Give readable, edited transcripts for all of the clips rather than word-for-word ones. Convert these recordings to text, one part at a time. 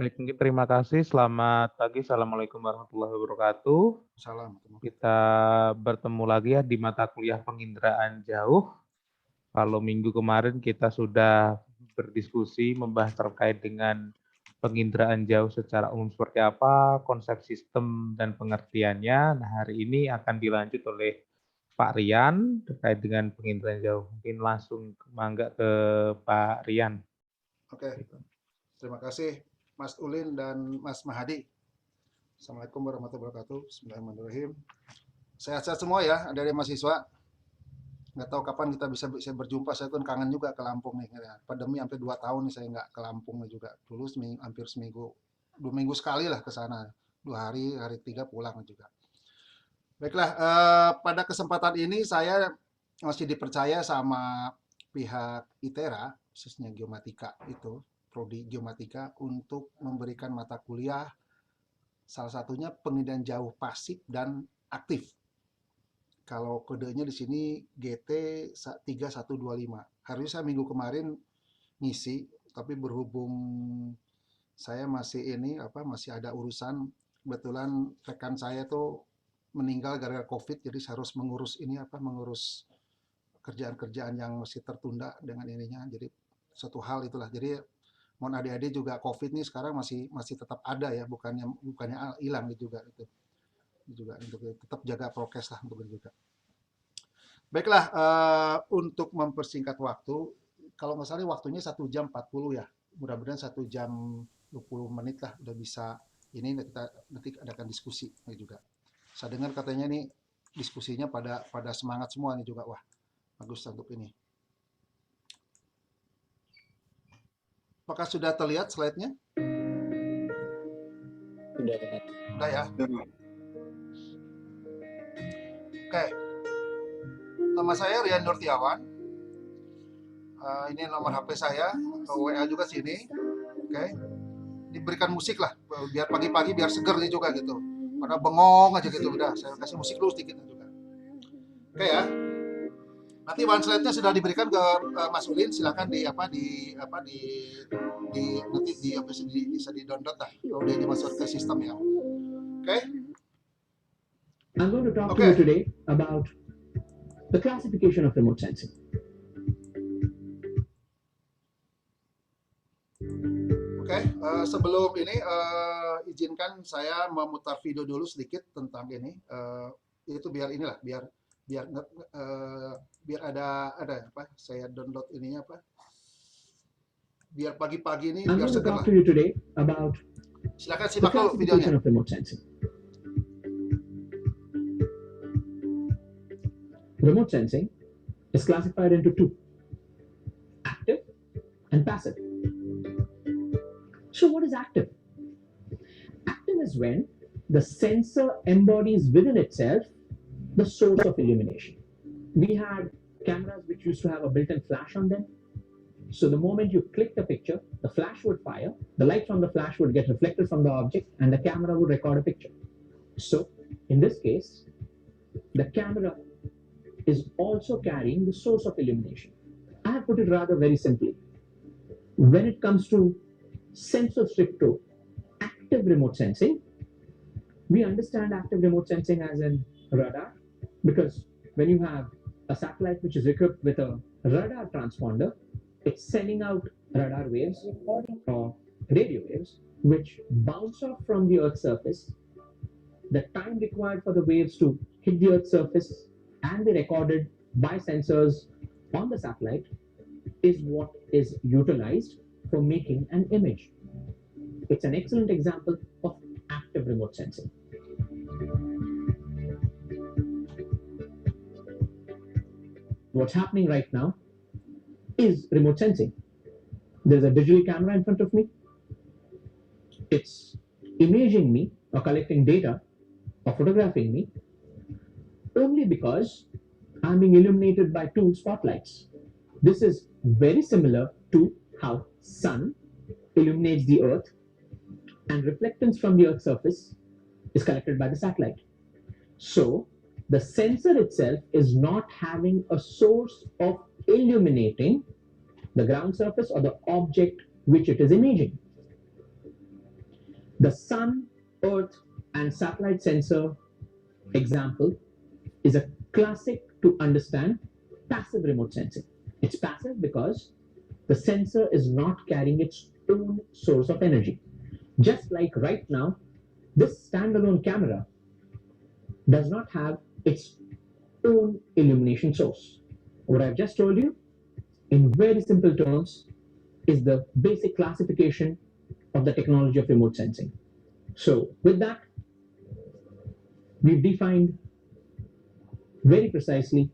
Baik, mungkin terima kasih. Selamat pagi. Assalamualaikum warahmatullahi wabarakatuh. Salam. Kita bertemu lagi ya di mata kuliah penginderaan jauh. Kalau minggu kemarin kita sudah berdiskusi membahas terkait dengan penginderaan jauh secara umum seperti apa, konsep sistem dan pengertiannya. Nah, hari ini akan dilanjut oleh Pak Rian terkait dengan penginderaan jauh. Mungkin langsung mangga ke Pak Rian. Oke, terima kasih Mas Ulin dan Mas Mahadi. Assalamualaikum warahmatullahi wabarakatuh. Bismillahirrahmanirrahim. Sehat-sehat semua ya, dari mahasiswa. Nggak tahu kapan kita bisa berjumpa, saya kan kangen juga ke Lampung nih. Pandemi hampir 2 tahun nih saya nggak ke Lampung nih juga. Dulu hampir seminggu, 2 minggu sekali lah ke sana. 2 hari, hari 3 pulang juga. Baiklah, pada kesempatan ini saya masih dipercaya sama pihak ITERA, khususnya Geomatika itu, Prodi Geomatika, untuk memberikan mata kuliah, salah satunya penginderaan jauh pasif dan aktif. Kalau kodenya di sini GT 3125. Harusnya saya minggu kemarin ngisi, tapi berhubung saya masih masih ada urusan, kebetulan rekan saya tuh meninggal gara-gara COVID, jadi saya harus mengurus kerjaan-kerjaan yang masih tertunda dengan ininya. Jadi satu hal itulah. Jadi mohon adik-adik juga COVID nih sekarang masih tetap ada ya, bukannya hilang gitu juga itu. Juga untuk tetap jaga prokes lah untuk itu juga. Baiklah, untuk mempersingkat waktu, kalau nggak salah waktunya 1 jam 40 ya. Mudah-mudahan 1 jam 20 menit lah udah bisa. Ini kita nanti adakan diskusi juga. Saya dengar katanya nih diskusinya pada semangat semua nih juga. Wah, bagus untuk ini. Apakah sudah terlihat slide-nya? Sudah ya? Oke. Nama saya Rian Nurtiawan. Ini nomor HP saya, WA juga sini. Oke. Diberikan musik lah, biar pagi-pagi biar seger nih juga gitu. Pada bengong aja gitu, udah saya kasih musik dulu sedikit juga. Oke ya. Nanti one slide-nya sudah diberikan ke Mas Ulin, silakan nanti bisa di-download lah kalau dia dimasuk ke sistem ya. Oke. I'm going to talk to you today about the classification of remote sensing. Sebelum ini izinkan saya memutar video dulu sedikit tentang ini. Itu biar ada apa? Saya download ininya apa? Biar pagi-pagi ini biar segar lah. I'm going to talk to you today about silakan the simak dulu videonya. classification of remote sensing. Remote sensing is classified into two: active and passive. So what is active? Active is when the sensor embodies within itself the source of illumination. We had cameras which used to have a built-in flash on them. So the moment you click the picture, the flash would fire, the light from the flash would get reflected from the object, and the camera would record a picture. So in this case, the camera is also carrying the source of illumination. I have put it rather very simply. When it comes to sensu stricto active remote sensing, we understand active remote sensing as in radar, because when you have a satellite which is equipped with a radar transponder, it's sending out radar waves or radio waves which bounce off from the Earth's surface. The time required for the waves to hit the Earth's surface and be recorded by sensors on the satellite is what is utilized for making an image. It's an excellent example of active remote sensing. What's happening right now is remote sensing. There's a digital camera in front of me. It's imaging me or collecting data or photographing me only because I'm being illuminated by two spotlights. This is very similar to how sun illuminates the earth and reflectance from the earth's surface is collected by the satellite. So the sensor itself is not having a source of illuminating the ground surface or the object which it is imaging. The sun, earth, and satellite sensor example is a classic to understand passive remote sensing. It's passive because the sensor is not carrying its own source of energy. Just like right now, this standalone camera does not have its own illumination source. What I've just told you, in very simple terms, is the basic classification of the technology of remote sensing. So, with that, we've defined very precisely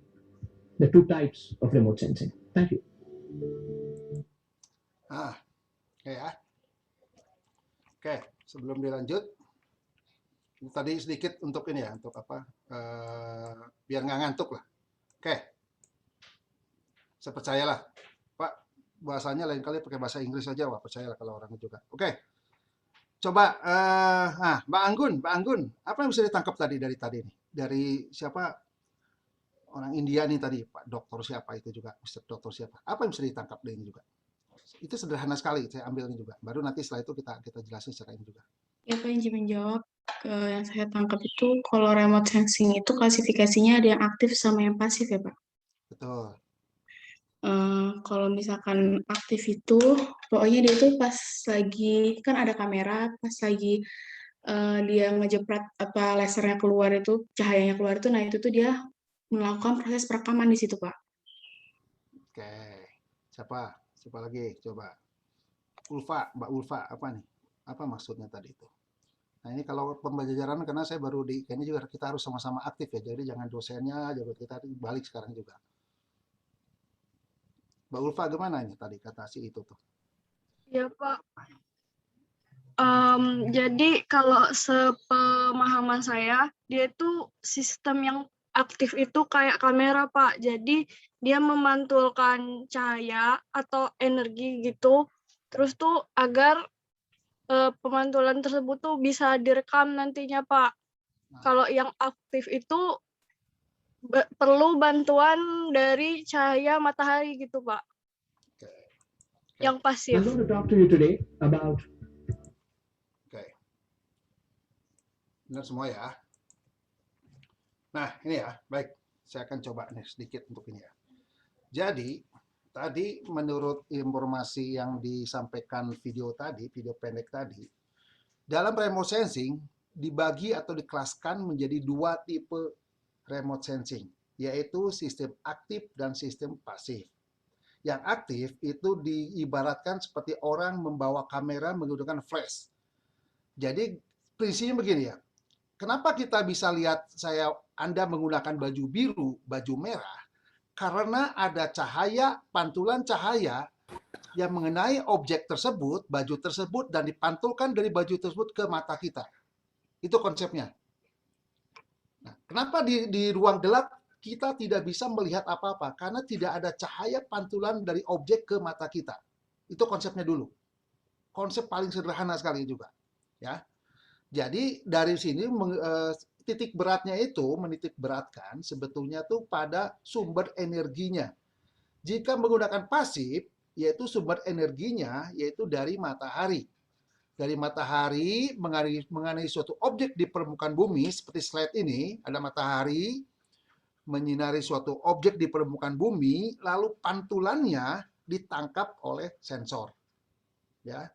the two types of remote sensing. Thank you. Oke ya. Oke, sebelum dilanjut, tadi sedikit untuk ini ya, untuk apa? Biar nggak ngantuk lah. Oke, saya percayalah, Pak. Bahasanya lain kali pakai bahasa Inggris aja, Pak. Percayalah kalau orang juga. Oke, coba, Mbak Anggun, apa yang bisa ditangkap tadi dari tadi nih? Dari siapa? Orang India nih tadi, Pak Dokter siapa itu juga, Mister Dokter siapa? Apa yang bisa ditangkap dari ini juga? Itu sederhana sekali, saya ambil ini juga. Baru nanti setelah itu kita jelasin secara ini juga. Ya, Pak, izin menjawab. Yang saya tangkap itu, kalau remote sensing itu klasifikasinya ada yang aktif sama yang pasif ya, Pak. Betul. Kalau misalkan aktif itu, pokoknya dia tuh pas lagi, kan ada kamera, pas lagi dia ngejepret apa lasernya keluar itu, cahayanya keluar itu, nah itu tuh dia melakukan proses perekaman di situ, Pak. Oke. Siapa? Siapa lagi? Coba. Mbak Ulfa, apa nih? Apa maksudnya tadi itu? Nah ini kalau pembelajaran karena saya baru kayaknya juga kita harus sama-sama aktif ya. Jadi jangan dosennya, jadi kita balik sekarang juga. Mbak Ulfa gimana nih tadi kata si itu tuh? Ya Pak, jadi kalau sepemahaman saya, dia itu sistem yang aktif itu kayak kamera Pak. Jadi dia memantulkan cahaya atau energi gitu, terus tuh agar pemantulan tersebut tuh bisa direkam nantinya Pak. Kalau yang aktif itu perlu bantuan dari cahaya matahari gitu Pak. Yang pasif. I'm going to talk to you today about Benar semua ya. Nah, ini ya, baik. Saya akan coba nih sedikit untuk ini ya. Jadi, tadi menurut informasi yang disampaikan video tadi, video pendek tadi, dalam remote sensing dibagi atau dikelaskan menjadi dua tipe remote sensing, yaitu sistem aktif dan sistem pasif. Yang aktif itu diibaratkan seperti orang membawa kamera menggunakan flash. Jadi, prinsipnya begini ya. Kenapa kita bisa lihat Anda menggunakan baju biru, baju merah? Karena ada cahaya, pantulan cahaya yang mengenai objek tersebut, baju tersebut, dan dipantulkan dari baju tersebut ke mata kita. Itu konsepnya. Nah, kenapa di ruang gelap kita tidak bisa melihat apa-apa? Karena tidak ada cahaya pantulan dari objek ke mata kita. Itu konsepnya dulu. Konsep paling sederhana sekali juga. Ya. Jadi dari sini titik beratnya itu menitik beratkan sebetulnya tuh pada sumber energinya. Jika menggunakan pasif, yaitu sumber energinya yaitu dari matahari. Dari matahari mengenai suatu objek di permukaan bumi seperti slide ini, ada matahari menyinari suatu objek di permukaan bumi, lalu pantulannya ditangkap oleh sensor. Ya,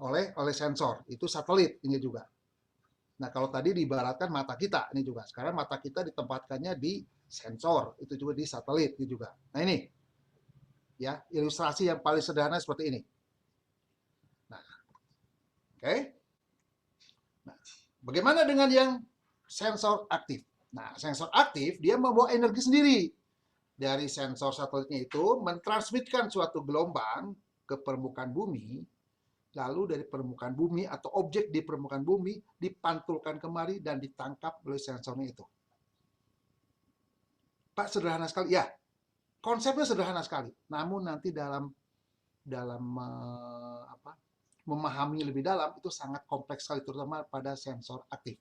oleh sensor. Itu satelit ini juga. Nah, kalau tadi diibaratkan mata kita, ini juga. Sekarang mata kita ditempatkannya di sensor, itu juga di satelit, ini juga. Nah, ini. Ya, ilustrasi yang paling sederhana seperti ini. Nah, oke. Nah, bagaimana dengan yang sensor aktif? Nah, sensor aktif, dia membawa energi sendiri. Dari sensor satelitnya itu, mentransmitkan suatu gelombang ke permukaan bumi, lalu dari permukaan bumi atau objek di permukaan bumi dipantulkan kemari dan ditangkap oleh sensornya itu. Pak, sederhana sekali. Ya, konsepnya sederhana sekali. Namun nanti dalam memahami lebih dalam itu sangat kompleks sekali, terutama pada sensor aktif.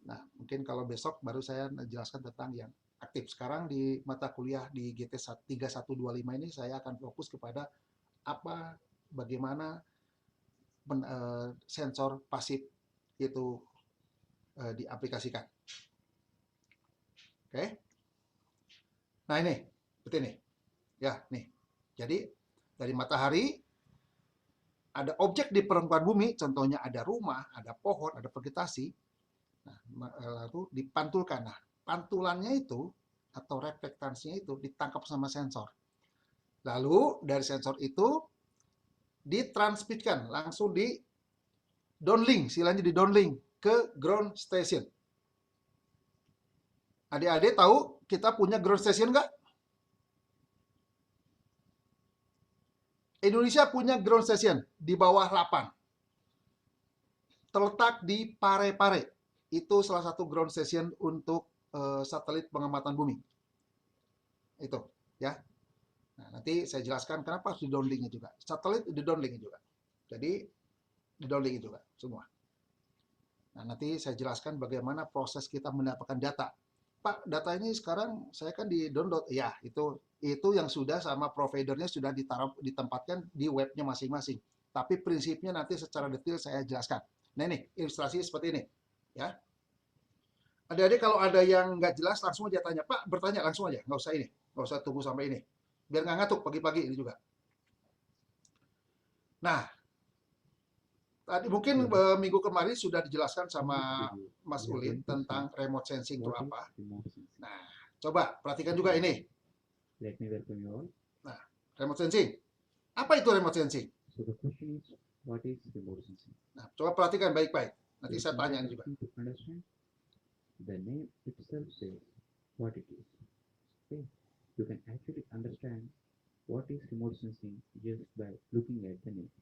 Nah, mungkin kalau besok baru saya jelaskan tentang yang aktif. Sekarang di mata kuliah di GT 3125 ini saya akan fokus kepada bagaimana sensor pasif itu diaplikasikan. Oke. Nah ini, seperti ini. Ya, nih. Jadi dari matahari ada objek di permukaan bumi, contohnya ada rumah, ada pohon, ada vegetasi. Nah, lalu dipantulkan. Nah, pantulannya itu atau reflektansinya itu ditangkap sama sensor. Lalu dari sensor itu ditransmitkan langsung di downlink, istilahnya di downlink ke ground station. Adik-adik tahu kita punya ground station nggak? Indonesia punya ground station di bawah 8. Terletak di Parepare. Itu salah satu ground station untuk satelit pengamatan bumi. Itu, ya. Nah, nanti saya jelaskan kenapa harus di downlink juga. Satelit di downlink juga. Jadi di downlink juga semua. Nah, nanti saya jelaskan bagaimana proses kita mendapatkan data. Pak, data ini sekarang saya kan di download. Ya, itu yang sudah sama providernya sudah ditempatkan di webnya masing-masing. Tapi prinsipnya nanti secara detail saya jelaskan. Nah ini ilustrasi seperti ini, ya. Adik-adik kalau ada yang nggak jelas langsung aja tanya, Pak, bertanya langsung aja, nggak usah ini, nggak usah tunggu sampai ini, biar nggak ngantuk pagi-pagi ini juga. Nah, tadi mungkin minggu kemarin sudah dijelaskan sama Mas Ulin tentang remote sensing itu apa. Nah, coba perhatikan juga ini. Nah, remote sensing. Apa itu remote sensing? Nah, coba perhatikan baik-baik. Nanti saya tanya juga. The name itself says what it is. Okay, you can actually understand what is remote sensing just by looking at the name.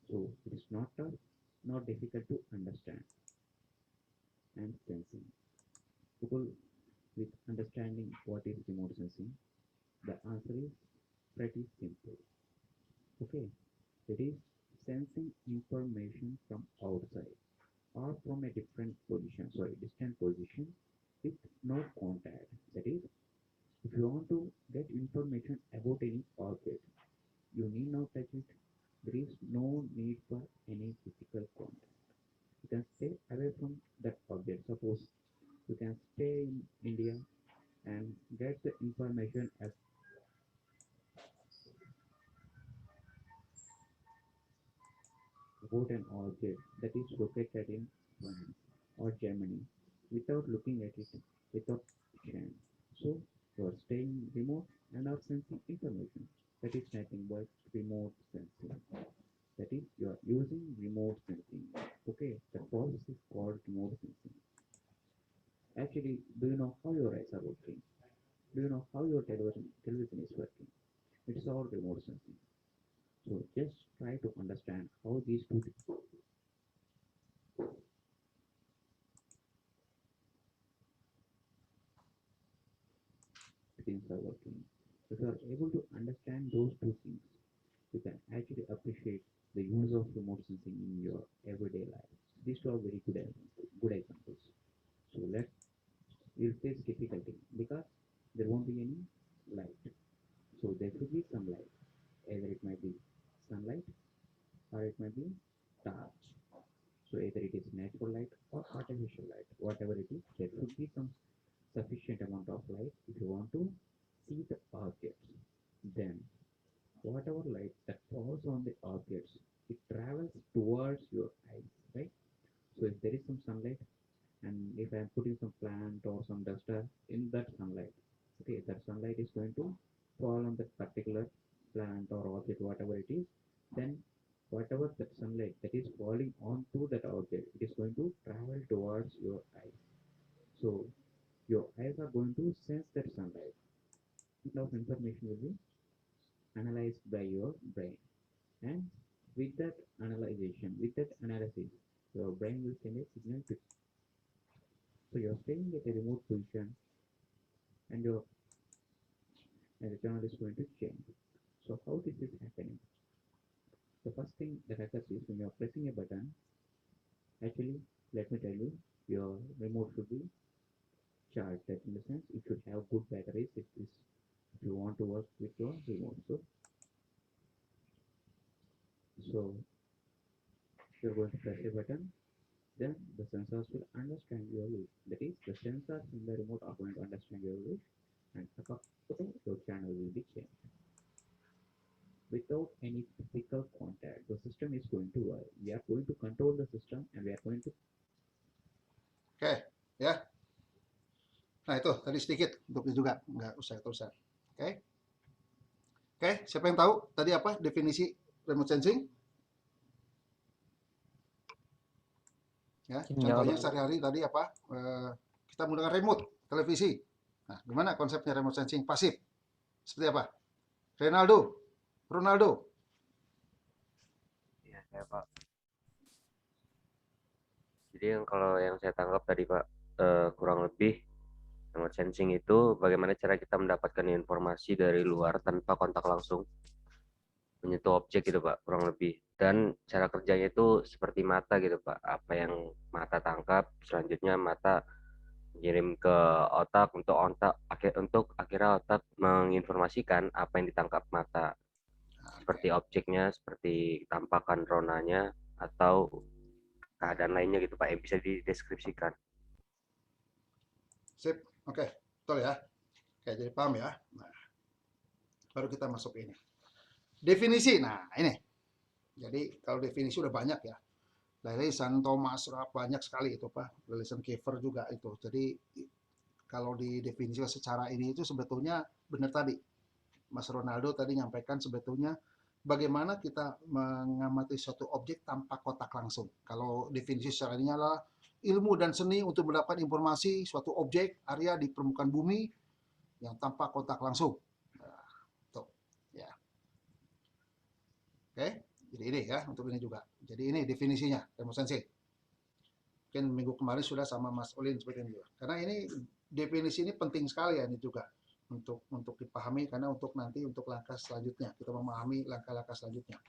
So it is not difficult to understand and sensing. People with understanding what is remote sensing, the answer is pretty simple. Okay, it is sensing information from outside or from a distant position with no contact. That is, if you want to get information about any object, you need not touch it. There is no need for any physical contact. You can stay away from that object. Suppose you can stay in India and get the information as about an object that is located in France or Germany without looking at it without chance. So you are staying remote and are sensing information. That is nothing but remote sensing. That is, you are using remote sensing. Okay, the process is called remote sensing. Actually, do you know how your eyes are working? Do you know how your television is working? It's all remote sensing. So just try to understand how these two things are working. If you are able to understand those two things, you can actually appreciate the use of remote sensing in your everyday life. These two are very good examples. So you'll face difficulty because there won't be any light. So there should be some light. Either it might be sunlight or it might be dark. So either it is natural light or artificial light. Whatever it is, there should be some sufficient amount of light if you want to see the objects. Then whatever light that falls on the objects, it travels towards your eyes, right? So if there is some sunlight and if I'm putting some plant or some duster in that sunlight, okay, that sunlight is going to fall on that particular plant or object, whatever it is, then whatever that sunlight that is falling onto that object, it is going to travel towards your eyes. So your eyes are going to sense that sunlight. Enough information will be analyzed by your brain, and with that analysis, your brain will send a signal to. So you're staying at a remote position, and the channel is going to change. So how this is happening? The first thing that occurs is when you're pressing a button. Actually, let me tell you, your remote should be charged. That in the sense, it should have good batteries if you want to work with your remote. So you're going to press a button, then the sensors will understand your wish. That is, the sensors in the remote are going to understand your wish, and your channel will be changed. Without any physical contact, the system is going to work. We are going to control the system, and we are going to. Oke, ya. Nah itu tadi sedikit untuk ini juga, nggak usah terusan. Oke. Oke, siapa yang tahu tadi apa definisi remote sensing? Ya, contohnya sehari-hari tadi apa? Kita menggunakan remote televisi. Nah, gimana konsepnya remote sensing pasif? Seperti apa? Ronaldo. Ya, saya Pak. Jadi kalau yang saya tangkap tadi Pak, kurang lebih remote sensing itu bagaimana cara kita mendapatkan informasi dari luar tanpa kontak langsung menyentuh objek gitu Pak, kurang lebih. Dan cara kerjanya itu seperti mata gitu Pak, apa yang mata tangkap, selanjutnya mata mengirim ke otak untuk akhirnya otak menginformasikan apa yang ditangkap mata, seperti objeknya, seperti tampakan ronanya atau keadaan lainnya gitu Pak yang bisa dideskripsikan. Sip, oke, betul ya. Oke, jadi paham ya. Nah, baru kita masuk ini. Definisi, nah ini. Jadi kalau definisi udah banyak ya. Lelesan, Thomas, banyak sekali itu Pak. Lelesan Kiefer juga itu. Jadi kalau di definisi secara ini itu sebetulnya benar tadi. Mas Ronaldo tadi nyampaikan sebetulnya bagaimana kita mengamati suatu objek tanpa kontak langsung. Kalau definisi secara ini adalah ilmu dan seni untuk mendapat informasi suatu objek, area di permukaan bumi yang tanpa kontak langsung. Nah, tuh, ya. Oke, jadi ini ya untuk ini juga. Jadi ini definisinya remote sensing. Mungkin minggu kemarin sudah sama Mas Ulin seperti ini juga. Karena ini definisi ini penting sekali ya ini juga untuk dipahami karena untuk nanti untuk langkah selanjutnya kita memahami langkah-langkah selanjutnya.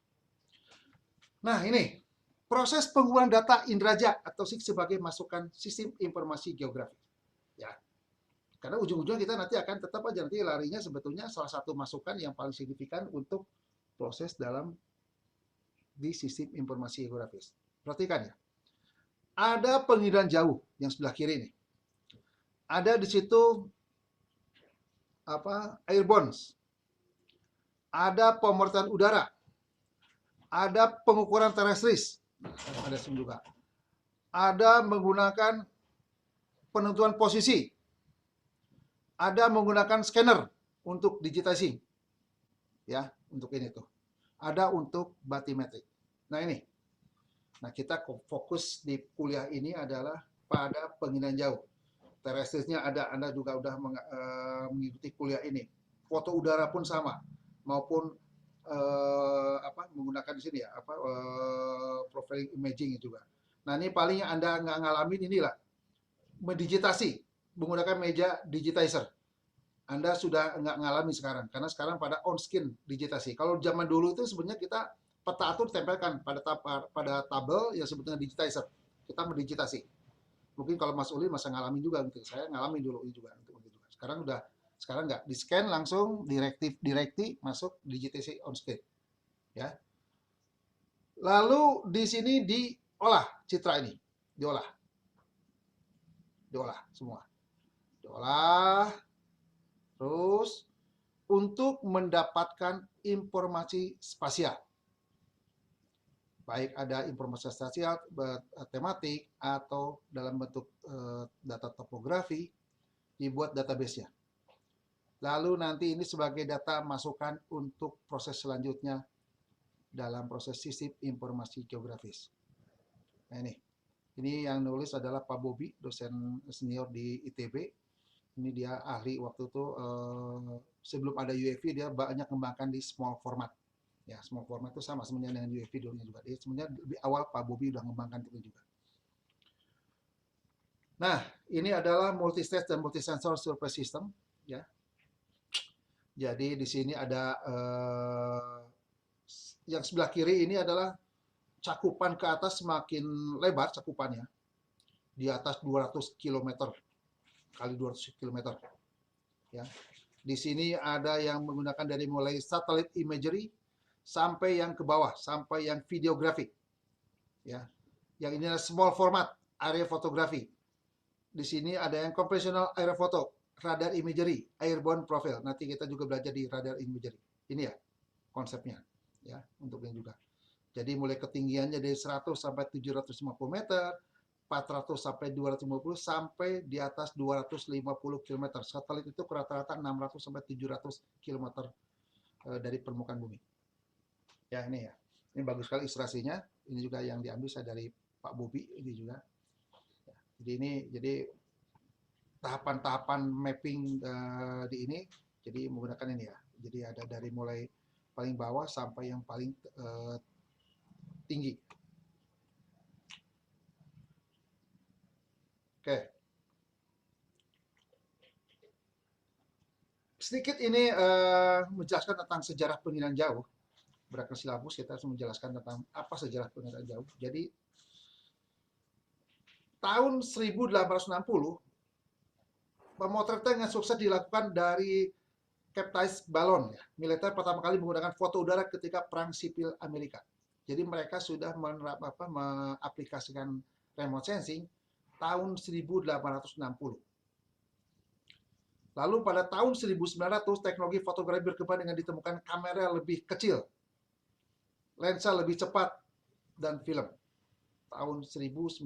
Nah ini proses pengumpulan data indrajat atau SIG sebagai masukan sistem informasi geografi. Ya, karena ujung-ujungnya kita nanti akan tetap aja nanti larinya sebetulnya salah satu masukan yang paling signifikan untuk proses dalam di sistem informasi geografis. Perhatikan ya, ada pengiriman jauh yang sebelah kiri ini. Ada di situ apa airborne, ada pemrosesan udara, ada pengukuran terestris. Ada SIM juga. Ada menggunakan penentuan posisi. Ada menggunakan scanner untuk digitizing. Ya, untuk ini tuh. Ada untuk bathymetry. Nah, ini. Nah, kita fokus di kuliah ini adalah pada pengiriman jauh. Terestrisnya ada, Anda juga udah mengikuti kuliah ini. Foto udara pun sama, maupun menggunakan di sini ya profiling imaging juga. Nah ini paling yang Anda nggak ngalamin inilah mendigitasi menggunakan meja digitizer. Anda sudah nggak ngalamin sekarang karena sekarang pada on skin digitasi. Kalau zaman dulu itu sebenarnya kita peta itu ditempelkan pada tabel yang sebetulnya digitizer. Kita mendigitasi. Mungkin kalau Mas Uli masa ngalamin juga gitu. Saya ngalamin dulu juga untuk itu juga. Sekarang nggak, di scan langsung directive masuk digitasi on screen. Ya. Lalu di sini diolah citra ini, diolah semua, terus untuk mendapatkan informasi spasial, baik ada informasi spasial tematik atau dalam bentuk data topografi, dibuat database-nya. Lalu nanti ini sebagai data masukan untuk proses selanjutnya dalam proses sistem informasi geografis. Nah ini yang nulis adalah Pak Bobi, dosen senior di ITB. Ini dia ahli waktu itu sebelum ada UEFI dia banyak mengembangkan di small format. Ya small format itu sama sebenarnya dengan UEFI dulunya juga. Dia sebenarnya lebih awal Pak Bobi udah mengembangkan itu juga. Nah ini adalah multi-stage dan multi-sensor survey system. Ya. Jadi di sini ada yang sebelah kiri ini adalah cakupan ke atas semakin lebar cakupannya. Di atas 200 km kali 200 km. Ya. Di sini ada yang menggunakan dari mulai satellite imagery sampai yang ke bawah, sampai yang videographic. ya. Yang ini adalah small format area fotografi. Di sini ada yang conventional area photo, radar imagery, airborne profile. Nanti kita juga belajar di radar imagery. Ini ya konsepnya, ya untuk yang juga. Jadi mulai ketinggiannya dari 100 sampai 750 meter, 400 sampai 250 sampai di atas 250 km. Satelit itu rata-rata 600 sampai 700 km dari permukaan bumi. Ya ini ya. Ini bagus sekali ilustrasinya. Ini juga yang diambil saya dari Pak Bobi ini juga. Ya, jadi tahapan-tahapan mapping di ini jadi menggunakan ini ya. Jadi ada dari mulai paling bawah sampai yang paling tinggi. Oke. Sedikit ini menjelaskan tentang sejarah pengiraan jauh. Berdasarkan silabus kita harus menjelaskan tentang apa sejarah pengiraan jauh. Jadi tahun 1860 pemotretan yang sukses dilakukan dari Captain's Ballon ya. Militer pertama kali menggunakan foto udara ketika Perang Sipil Amerika. Jadi mereka sudah mengaplikasikan remote sensing tahun 1860. Lalu pada tahun 1900 teknologi fotografi berkembang dengan ditemukan kamera lebih kecil, lensa lebih cepat, dan film. Tahun 1909.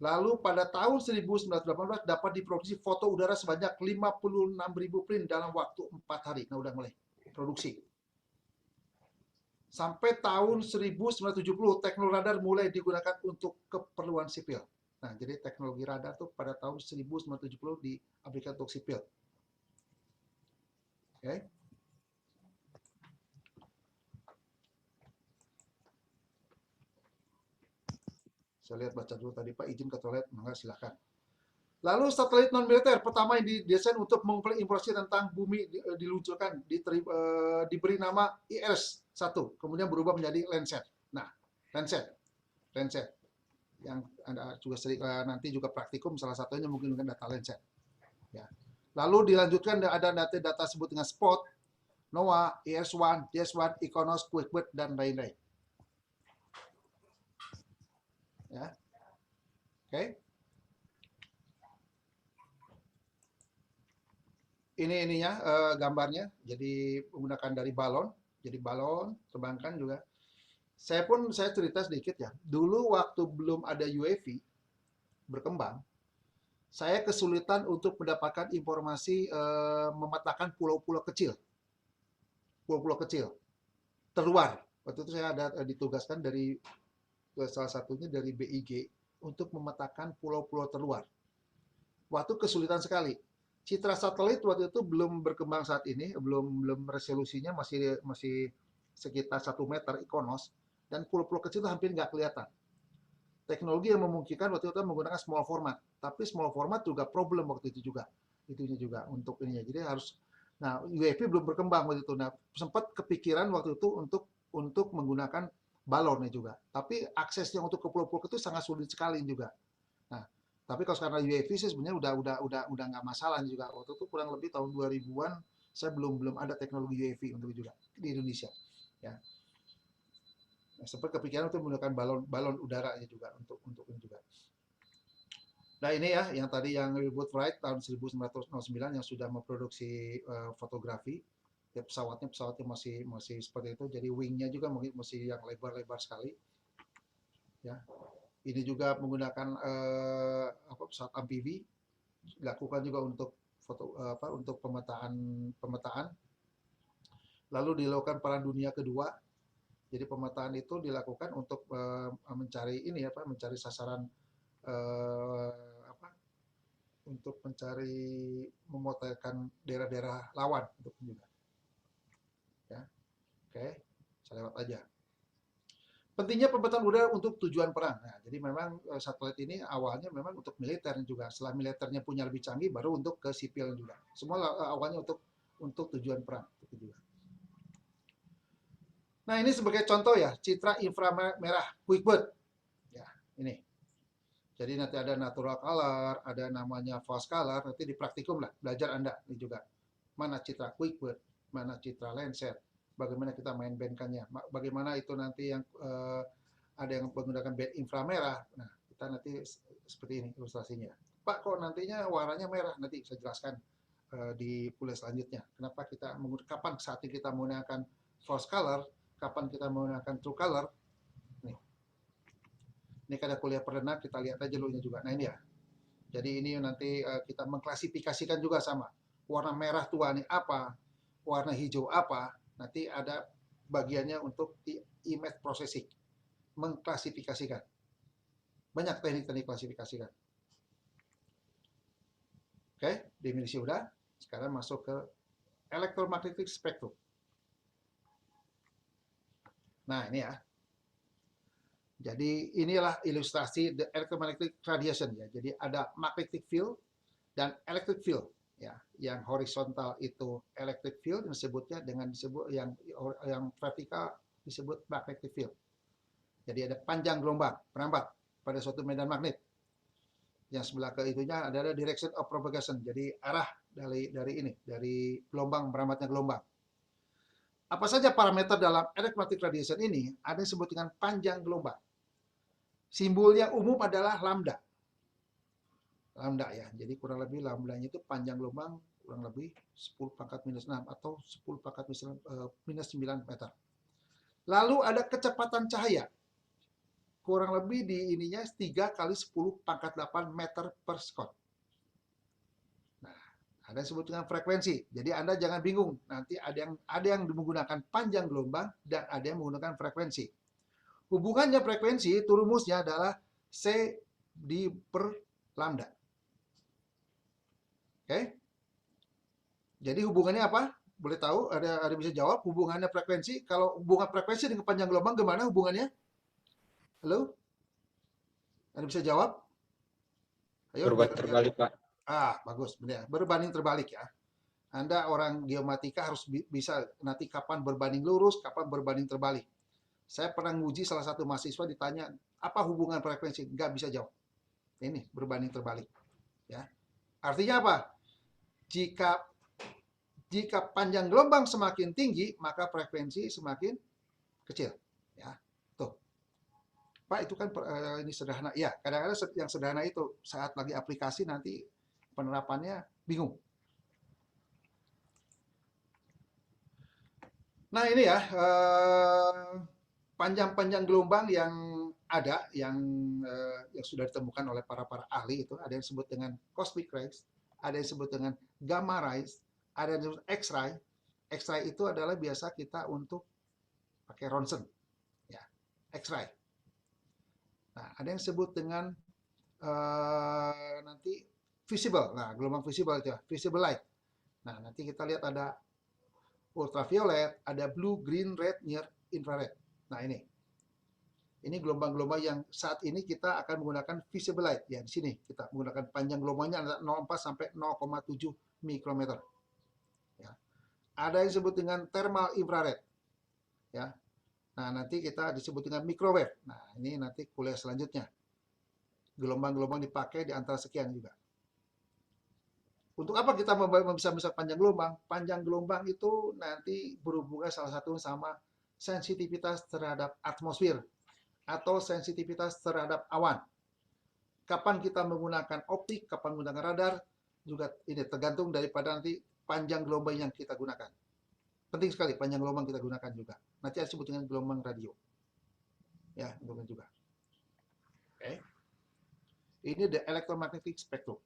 Lalu pada tahun 1918 dapat diproduksi foto udara sebanyak 56.000 print dalam waktu 4 hari. Nah, udah mulai produksi. Sampai tahun 1970 teknologi radar mulai digunakan untuk keperluan sipil. Nah, jadi teknologi radar tuh pada tahun 1970 diaplikasikan untuk sipil. Oke. Saya lihat baca dulu tadi Pak, izin ke toilet, maka silakan. Lalu satelit non militer pertama yang didesain untuk mengumpulkan informasi tentang bumi diluncurkan, diberi nama IS-1, kemudian berubah menjadi Landsat. Nah, Landsat yang Anda juga sering, nanti juga praktikum salah satunya mungkin dengan data Landsat. Ya. Lalu dilanjutkan ada data sebut dengan SPOT, NOAA, IS-1, JS1, IKONOS, QuickBird, dan lain-lain. Ya. Oke. Ini ininya gambarnya. Jadi menggunakan dari balon. Jadi balon terbangkan juga. Saya cerita sedikit ya. Dulu waktu belum ada UAV berkembang, saya kesulitan untuk mendapatkan informasi memetakan pulau-pulau kecil. Pulau-pulau kecil terluar. Waktu itu saya ada ditugaskan dari salah satunya dari BIG untuk memetakan pulau-pulau terluar. Waktu kesulitan sekali. Citra satelit waktu itu belum berkembang saat ini, belum resolusinya masih sekitar 1 meter IKONOS, dan pulau-pulau kecil itu hampir nggak kelihatan. Teknologi yang memungkinkan waktu itu menggunakan small format, tapi small format juga problem waktu itu juga, itunya juga untuk ininya. Jadi harus, nah UAV belum berkembang waktu itu. Nah sempat kepikiran waktu itu untuk menggunakan balonnya juga. Tapi aksesnya untuk ke pulau-pulau itu sangat sulit sekali juga. Nah, tapi kalau sekarang UAV sih sebenarnya udah nggak masalah juga. Waktu itu kurang lebih tahun 2000-an saya belum ada teknologi UAV untuk juga di Indonesia. Ya. Nah, sempat kepikiran untuk menggunakan balon udara juga untuk ini juga. Nah ini ya yang tadi yang Wilbur Wright tahun 1909 yang sudah memproduksi fotografi. Ya, pesawatnya masih seperti itu, jadi wingnya juga masih yang lebar-lebar sekali. Ya, ini juga menggunakan pesawat amfibi, dilakukan juga untuk untuk pemetaan. Lalu dilakukan Perang Dunia Kedua. Jadi pemetaan itu dilakukan untuk mencari mencari sasaran untuk mencari memotretkan daerah-daerah lawan untuk juga. Ya. Oke, saya lewat aja. Pentingnya pemetaan udara untuk tujuan perang. Nah, jadi memang satelit ini awalnya memang untuk militer juga. Setelah militernya punya lebih canggih, baru untuk ke sipil juga. Semua awalnya untuk tujuan perang. Juga. Nah, ini sebagai contoh ya, citra inframerah QuickBird. Ya, ini. Jadi nanti ada natural color, ada namanya false color, nanti di praktikum lah, belajar Anda ini juga. Mana citra QuickBird, mana citra Landsat, bagaimana kita main bandkannya, bagaimana itu nanti yang ada yang menggunakan band inframerah. Nah, kita nanti seperti ini ilustrasinya. Pak, kok nantinya warnanya merah? Nanti saya jelaskan di kuliah selanjutnya. Kenapa kita kapan saat kita menggunakan false color, kapan kita menggunakan true color. Nih. Ini kada kuliah perdana, kita lihat aja dulunya juga. Nah, ini ya. Jadi ini nanti kita mengklasifikasikan juga sama. Warna merah tua ini apa, warna hijau apa. Nanti ada bagiannya untuk image processing. Mengklasifikasikan. Banyak teknik-teknik klasifikasikan. Oke, definisi udah. Sekarang masuk ke electromagnetic spectrum. Nah, ini ya. Jadi inilah ilustrasi the electromagnetic radiation ya. Jadi ada magnetic field dan electric field ya. Yang horizontal itu electric field disebutnya dengan disebut yang vertikal disebut magnetic field. Jadi ada panjang gelombang merambat pada suatu medan magnet. Yang sebelah ke itunya adalah direction of propagation. Jadi arah dari gelombang merambatnya gelombang. Apa saja parameter dalam electromagnetic radiation ini? Ada yang disebut dengan panjang gelombang. Simbolnya umum adalah lambda. Lambda ya. Jadi kurang lebih lambdanya itu panjang gelombang kurang lebih 10 pangkat minus 6 atau 10 pangkat minus 9 meter. Lalu ada kecepatan cahaya. Kurang lebih di ininya 3 kali 10 pangkat 8 meter per sekon. Nah, ada yang disebut dengan frekuensi. Jadi Anda jangan bingung. Nanti ada yang menggunakan panjang gelombang dan ada yang menggunakan frekuensi. Hubungannya frekuensi itu rumusnya adalah C per lambda. Oke? Jadi hubungannya apa? Boleh tahu? Ada bisa jawab hubungannya frekuensi? Kalau hubungan frekuensi dengan panjang gelombang gimana hubungannya? Halo? Ada bisa jawab? Ayo. Berbanding terbalik, Pak. Bagus. Benar. Berbanding terbalik ya. Anda orang geomatika harus bisa nanti kapan berbanding lurus, kapan berbanding terbalik. Saya pernah nguji salah satu mahasiswa ditanya, apa hubungan frekuensi? Nggak bisa jawab. Ini berbanding terbalik. Ya. Artinya apa? Jika panjang gelombang semakin tinggi, maka frekuensi semakin kecil. Ya. Tuh. Pak, itu kan ini sederhana. Ya, kadang-kadang yang sederhana itu saat lagi aplikasi nanti penerapannya bingung. Nah, ini ya panjang-panjang gelombang yang ada yang sudah ditemukan oleh para ahli itu ada yang disebut dengan cosmic rays, ada yang disebut dengan gamma rays, ada yang disebut X-ray. X-ray itu adalah biasa kita untuk pakai ronsen, ya, X-ray. Nah, ada yang disebut dengan nanti visible. Nah, gelombang visible itu ya, visible light. Nah, nanti kita lihat ada ultraviolet, ada blue, green, red, near infrared. Nah, ini gelombang-gelombang yang saat ini kita akan menggunakan visible light. Ya, di sini kita menggunakan panjang gelombangnya antara 0,4 sampai 0,7 mikrometer. Ya. Ada yang disebut dengan thermal infrared. Ya. Nah, nanti kita disebut dengan microwave. Nah, ini nanti kuliah selanjutnya. Gelombang-gelombang dipakai di antara sekian juga. Untuk apa kita bisa panjang gelombang? Panjang gelombang itu nanti berhubungan salah satu sama sensitivitas terhadap atmosfer atau sensitivitas terhadap awan. Kapan kita menggunakan optik, kapan menggunakan radar, juga ini tergantung daripada nanti panjang gelombang yang kita gunakan. Penting sekali panjang gelombang kita gunakan juga. Nanti disebut dengan gelombang radio. Ya, gelombang juga. Oke. Ini the electromagnetic spectrum.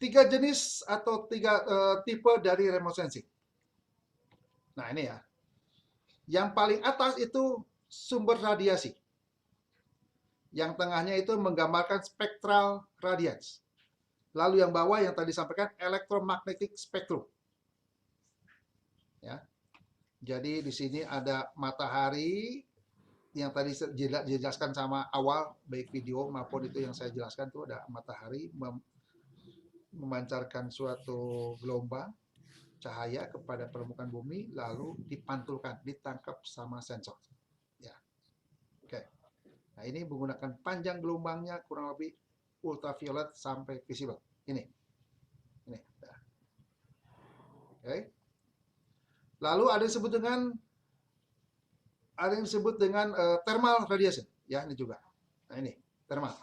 3 jenis atau 3 tipe dari remote sensing. Nah, ini ya. Yang paling atas itu sumber radiasi. Yang tengahnya itu menggambarkan spectral radiance. Lalu yang bawah yang tadi disampaikan electromagnetic spectrum. Ya. Jadi di sini ada matahari yang tadi dijelaskan sama awal baik video maupun itu yang saya jelaskan tuh ada matahari memancarkan suatu gelombang cahaya kepada permukaan bumi lalu dipantulkan, ditangkap sama sensor. Ya. Oke. Nah, ini menggunakan panjang gelombangnya kurang lebih ultraviolet sampai visible. Ini. Oke. Lalu ada yang disebut dengan thermal radiation, ya ini juga. Nah ini thermal.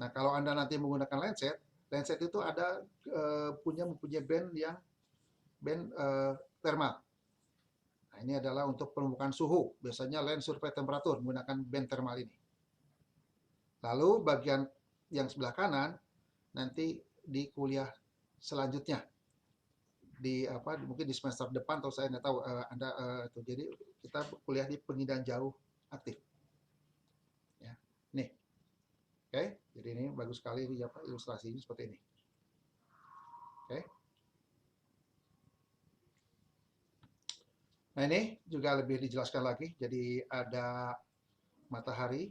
Nah kalau Anda nanti menggunakan lenset itu ada mempunyai band thermal. Nah ini adalah untuk pengukuran suhu. Biasanya lens survei temperatur menggunakan band thermal ini. Lalu bagian yang sebelah kanan nanti di kuliah selanjutnya. Mungkin di semester depan atau saya nggak tahu Anda itu. Jadi kita kuliah di pengindaan jauh aktif. Ya. Nih. Oke, jadi ini bagus sekali ini ilustrasinya seperti ini. Oke. Nah, ini juga lebih dijelaskan lagi. Jadi ada matahari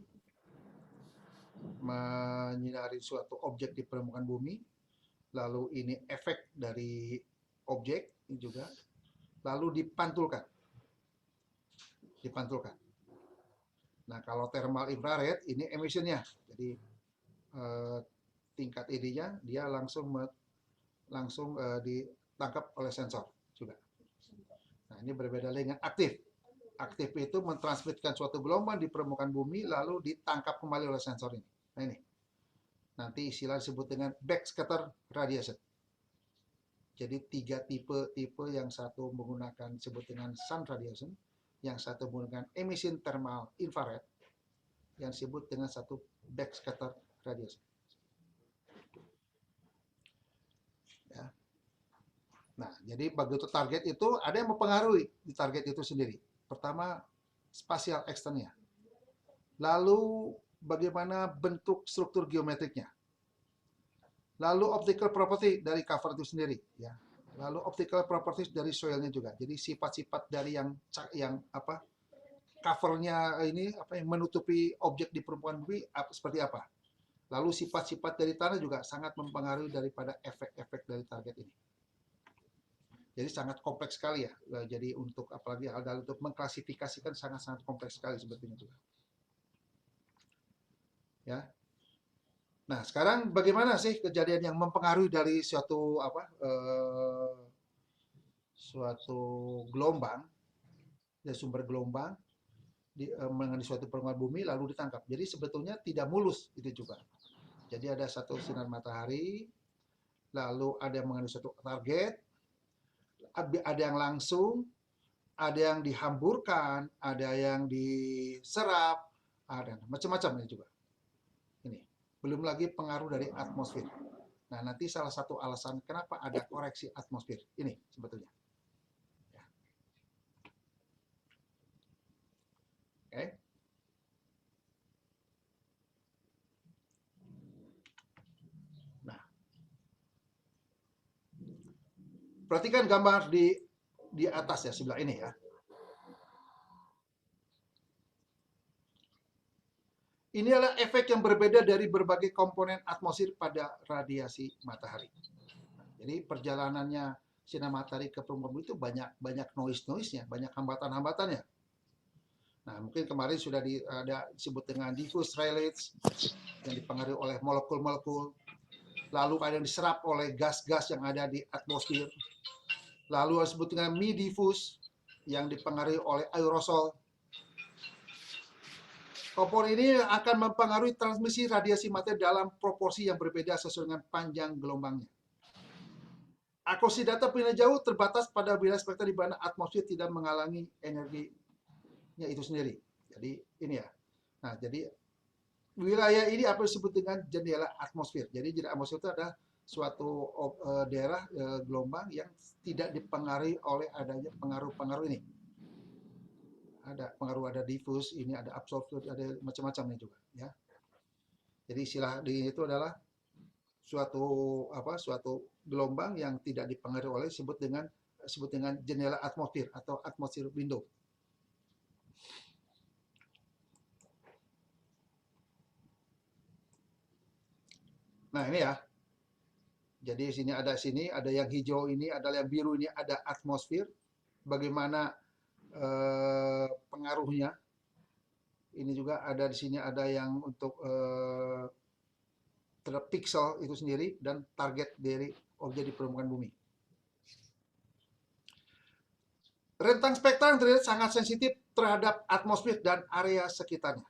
menyinari suatu objek di permukaan bumi. Lalu ini efek dari objek ini juga, lalu dipantulkan. Nah, kalau thermal infrared ini emissionnya, jadi tingkat ID-nya dia langsung ditangkap oleh sensor juga. Nah, ini berbeda dengan aktif. Aktif itu mentransmitkan suatu gelombang di permukaan bumi lalu ditangkap kembali oleh sensor ini. Nah, ini nanti istilah disebut dengan backscatter radiation. Jadi 3 tipe yang satu menggunakan disebut dengan sun radiation, yang satu menggunakan emission thermal infrared, yang disebut dengan satu backscatter radiation. Ya. Nah, jadi begitu target itu ada yang mempengaruhi di target itu sendiri. Pertama, spasial externnya. Lalu bagaimana bentuk struktur geometriknya. Lalu optical property dari cover itu sendiri, ya. Lalu optical properties dari soilnya juga. Jadi sifat-sifat dari yang covernya ini yang menutupi objek di permukaan bumi seperti apa. Lalu sifat-sifat dari tanah juga sangat mempengaruhi daripada efek-efek dari target ini. Jadi sangat kompleks sekali ya. Jadi untuk apalagi untuk mengklasifikasikan sangat-sangat kompleks sekali sebetulnya juga. Ya. Nah, sekarang bagaimana sih kejadian yang mempengaruhi dari suatu gelombang, dari sumber gelombang mengenai suatu permukaan bumi lalu ditangkap. Jadi sebetulnya tidak mulus itu juga. Jadi ada satu sinar matahari, lalu ada yang mengenai suatu target, ada yang langsung, ada yang dihamburkan, ada yang diserap, ada macam-macam ini juga. Ini. Belum lagi pengaruh dari atmosfer. Nah, nanti salah satu alasan kenapa ada koreksi atmosfer. Ini sebetulnya. Ya. Oke. Nah. Perhatikan gambar di atas ya, sebelah ini ya. Ini adalah efek yang berbeda dari berbagai komponen atmosfer pada radiasi matahari. Jadi perjalanannya sinar matahari ke permukaan bumi itu banyak noise-nya, banyak hambatan-hambatannya. Nah, mungkin kemarin sudah ada disebut dengan diffuse rays yang dipengaruhi oleh molekul-molekul. Lalu ada yang diserap oleh gas-gas yang ada di atmosfer. Lalu ada disebut dengan mi-diffuse yang dipengaruhi oleh aerosol. Komponen ini akan mempengaruhi transmisi radiasi matahari dalam proporsi yang berbeda sesuai dengan panjang gelombangnya. Akuisisi data penilaian jauh terbatas pada wilayah spektrum di mana atmosfer tidak menghalangi energinya itu sendiri. Jadi ini ya. Nah, jadi wilayah ini apa disebut dengan jendela atmosfer. Jadi jendela atmosfer itu adalah suatu daerah gelombang yang tidak dipengaruhi oleh adanya pengaruh-pengaruh ini. Ada pengaruh, ada diffuse, ini ada absorption, ada macam-macamnya juga, ya. Jadi istilah itu adalah suatu gelombang yang tidak dipengaruhi oleh disebut dengan jendela atmosfer atau atmosphere window. Nah, ini ya. Jadi sini ada yang hijau ini, ada yang biru ini, ada atmosfer. Bagaimana pengaruhnya? Ini juga ada di sini ada yang untuk terhadap pixel itu sendiri dan target dari objek di permukaan bumi. Rentang spektral yang terlihat sangat sensitif terhadap atmosfer dan area sekitarnya.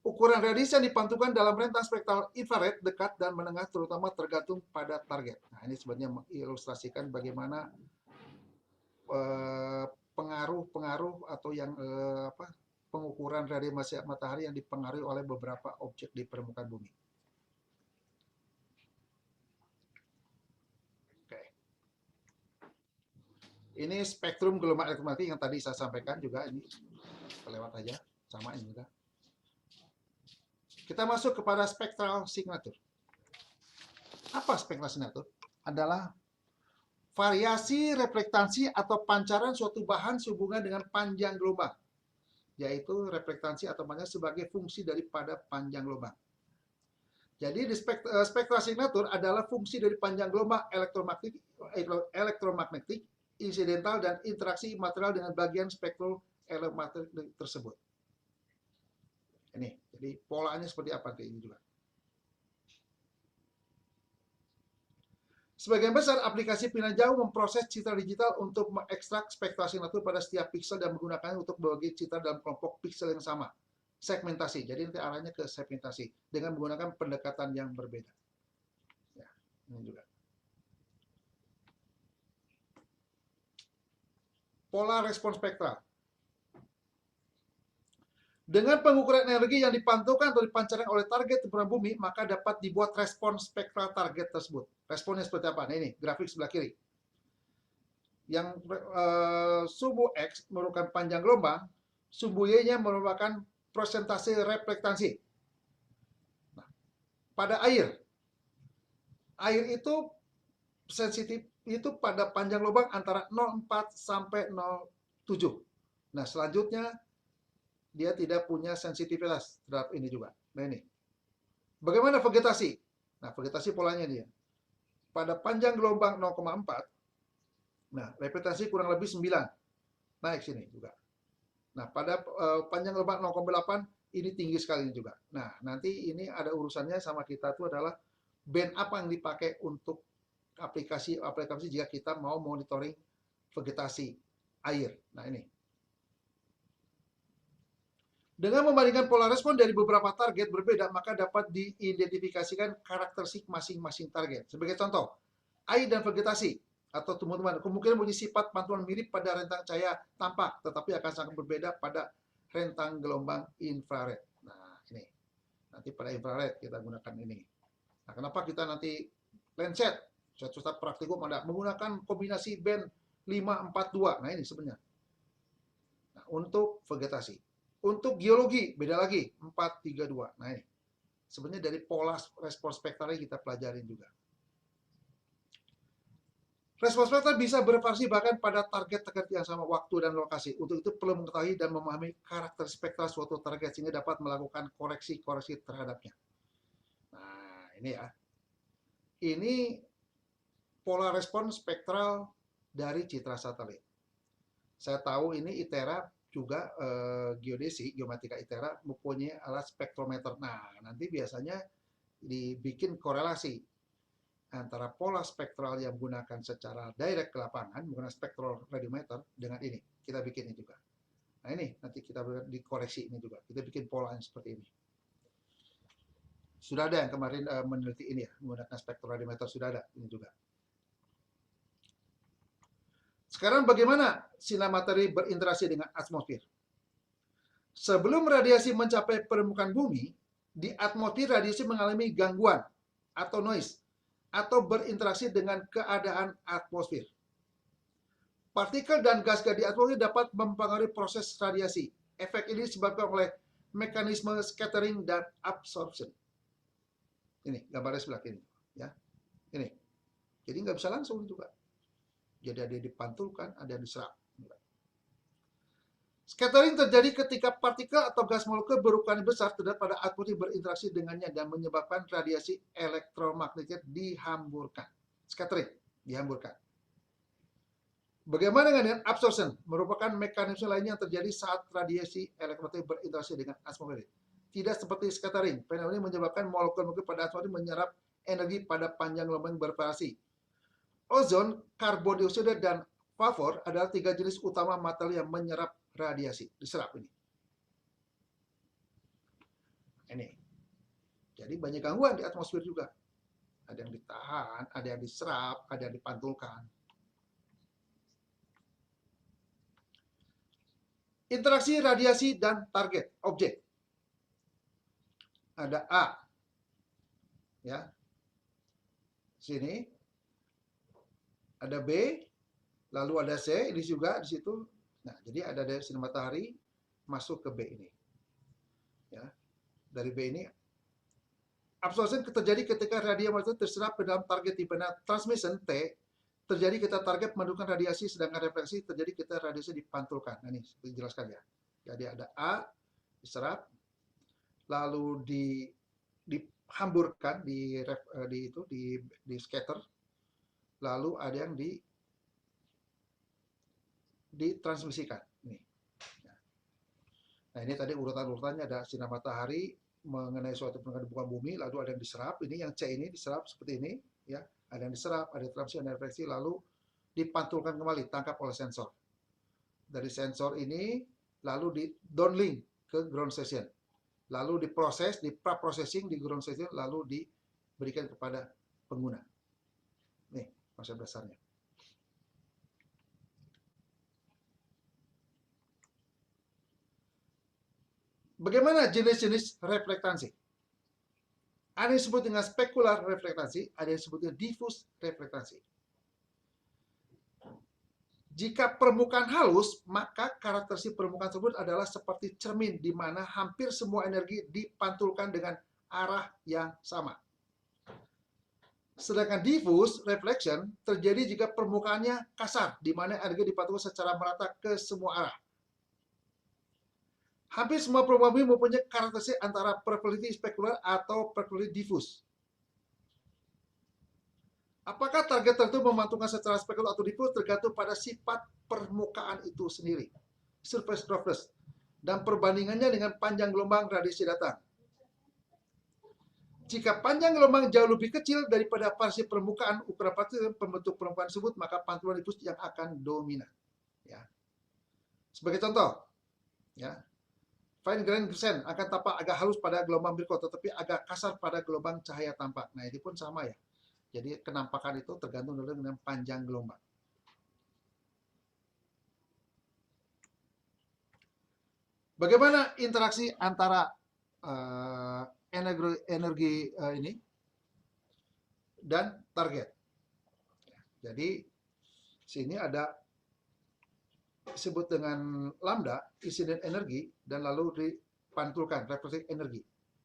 Ukuran radiasi yang dipantulkan dalam rentang spektral infrared dekat dan menengah terutama tergantung pada target. Nah, ini sebenarnya mengilustrasikan bagaimana pengaruh-pengaruh atau yang pengukuran radiasi matahari yang dipengaruhi oleh beberapa objek di permukaan bumi. Oke. Ini spektrum gelombang elektromagnetik yang tadi saya sampaikan juga, ini kelewat aja, sama ini juga. Kita masuk kepada spectral signature. Apa spectral signature? Adalah variasi reflektasi atau pancaran suatu bahan sehubungan dengan panjang gelombang, yaitu reflektasi atau panjang sebagai fungsi daripada panjang gelombang. Jadi di spectral signature adalah fungsi dari panjang gelombang elektromagnetik, insidental, dan interaksi material dengan bagian spektrum elektromagnetik tersebut. Ini, jadi polanya seperti apa kayak ini juga. Sebagian besar aplikasi pilihan jauh memproses citra digital untuk mengekstrak spektral signature pada setiap pixel dan menggunakannya untuk berbagi citra dalam kelompok pixel yang sama. Segmentasi, jadi nanti arahnya ke segmentasi dengan menggunakan pendekatan yang berbeda. Ya, ini juga. Pola respons spektral. Dengan pengukuran energi yang dipantulkan atau dipancarkan oleh target di permukaan bumi, maka dapat dibuat respons spektral target tersebut. Responnya seperti apa? Nah, ini grafik sebelah kiri. Yang sumbu X merupakan panjang gelombang, sumbu Y-nya merupakan persentase reflektasi. Nah, pada air itu sensitif itu pada panjang gelombang antara 0,4 sampai 0,7. Nah, selanjutnya dia tidak punya sensitivitas terhadap ini juga. Nah, ini. Bagaimana vegetasi? Nah, vegetasi polanya dia. Pada panjang gelombang 0,4, nah, reflektasi kurang lebih 9. Naik sini juga. Nah, pada panjang gelombang 0,8, ini tinggi sekali juga. Nah, nanti ini ada urusannya sama kita itu adalah band apa yang dipakai untuk aplikasi jika kita mau monitoring vegetasi air. Nah, ini. Dengan membandingkan pola respon dari beberapa target berbeda, maka dapat diidentifikasikan karakteristik masing-masing target. Sebagai contoh, air dan vegetasi atau tumbuh-tumbuhan kemungkinan memiliki sifat pantulan mirip pada rentang cahaya tampak, tetapi akan sangat berbeda pada rentang gelombang infrared. Nah, ini. Nanti pada infrared kita gunakan ini. Nah, kenapa kita nanti Landsat, suatu praktikum ada menggunakan kombinasi band 542. Nah, ini sebenarnya. Nah, untuk vegetasi. Untuk geologi, beda lagi, 432. Nah, ini. Sebenarnya dari pola respons spektralnya kita pelajarin juga. Respons spektral bisa bervariasi bahkan pada target yang sama waktu dan lokasi. Untuk itu perlu mengetahui dan memahami karakter spektral suatu target sehingga dapat melakukan koreksi-koreksi terhadapnya. Nah, ini ya. Ini pola respons spektral dari citra satelit. Saya tahu ini ITERA juga geodesi, geometria ITERA mempunyai alat spektrometer. Nah, nanti biasanya dibikin korelasi antara pola spektral yang menggunakan secara direct ke lapangan, menggunakan spektral radiometer dengan ini. Kita bikin ini juga. Nah, ini nanti kita dikoreksi ini juga. Kita bikin polanya seperti ini. Sudah ada yang kemarin meneliti ini ya, menggunakan spektral radiometer, sudah ada ini juga. Sekarang bagaimana sinar matahari berinteraksi dengan atmosfer? Sebelum radiasi mencapai permukaan bumi, di atmosfer radiasi mengalami gangguan atau noise, atau berinteraksi dengan keadaan atmosfer. Partikel dan gas-gas di atmosfer dapat mempengaruhi proses radiasi. Efek ini disebabkan oleh mekanisme scattering dan absorption. Ini gambarnya sebelah kiri, ya. Ini. Jadi nggak bisa langsung juga. Jadi ada yang dipantulkan, ada yang diserap. Scattering terjadi ketika partikel atau gas molekul berukuran besar terdapat pada atmosfer berinteraksi dengannya dan menyebabkan radiasi elektromagnetik dihamburkan. Scattering dihamburkan. Bagaimana dengan absorption? Merupakan mekanisme lainnya yang terjadi saat radiasi elektromagnetik berinteraksi dengan atmosfer. Tidak seperti scattering, fenomena ini menyebabkan molekul-molekul pada atmosfer menyerap energi pada panjang gelombang bervariasi. ozon, karbon dioksida, dan fosfor adalah 3 jenis utama materi yang menyerap radiasi. Diserap ini. Ini. Jadi banyak gangguan di atmosfer juga. Ada yang ditahan, ada yang diserap, ada yang dipantulkan. Interaksi radiasi dan target objek. Ada A. Ya. Sini. Ada B, lalu ada C, ini juga di situ. Nah, jadi ada dari sinar matahari masuk ke B ini. Ya. Dari B ini absorption terjadi ketika radiasi terserap ke dalam target tipe. Nah, transmission T terjadi ketika target mendukung radiasi, sedangkan refleksi terjadi ketika radiasi dipantulkan. Nah, ini dijelaskan ya. Jadi ada A diserap, lalu dihamburkan di scatter, lalu ada yang ditransmisikan. Nah, ini tadi urutan-urutannya ada sinar matahari mengenai suatu permukaan bumi, lalu ada yang diserap. Ini yang C ini diserap seperti ini, ya. Ada yang diserap, ada transmisi, ada refleksi, lalu dipantulkan kembali, tangkap oleh sensor. Dari sensor ini lalu di downlink ke ground station, lalu diproses, di pra-processing di ground station, lalu diberikan kepada pengguna. Nih konsep dasarnya. Bagaimana jenis-jenis reflektansi? Ada yang disebut dengan spekular reflektansi, ada yang disebut dengan diffuse reflektansi. Jika permukaan halus, maka karakteristik permukaan tersebut adalah seperti cermin, di mana hampir semua energi dipantulkan dengan arah yang sama. Sedangkan diffuse reflection terjadi jika permukaannya kasar, di mana energi dipantulkan secara merata ke semua arah. Hampir semua permukaan bumi mempunyai karakteristik antara perpendicular spekular atau perpendicular diffuse. Apakah target tertentu memantulkan secara spekular atau diffuse tergantung pada sifat permukaan itu sendiri, surface roughness, dan perbandingannya dengan panjang gelombang radiasi datang. Jika panjang gelombang jauh lebih kecil daripada variasi permukaan, ukuran partikel pembentuk permukaan tersebut, maka pantulan diffuse yang akan dominan. Ya. Sebagai contoh, ya, fine grain percent akan tampak agak halus pada gelombang berikut, tetapi agak kasar pada gelombang cahaya tampak. Nah, itu pun sama ya. Jadi kenampakan itu tergantung dengan panjang gelombang. Bagaimana interaksi antara energi ini dan target? Jadi sini ada disebut dengan lambda, incident energi, dan lalu dipantulkan reflected energi.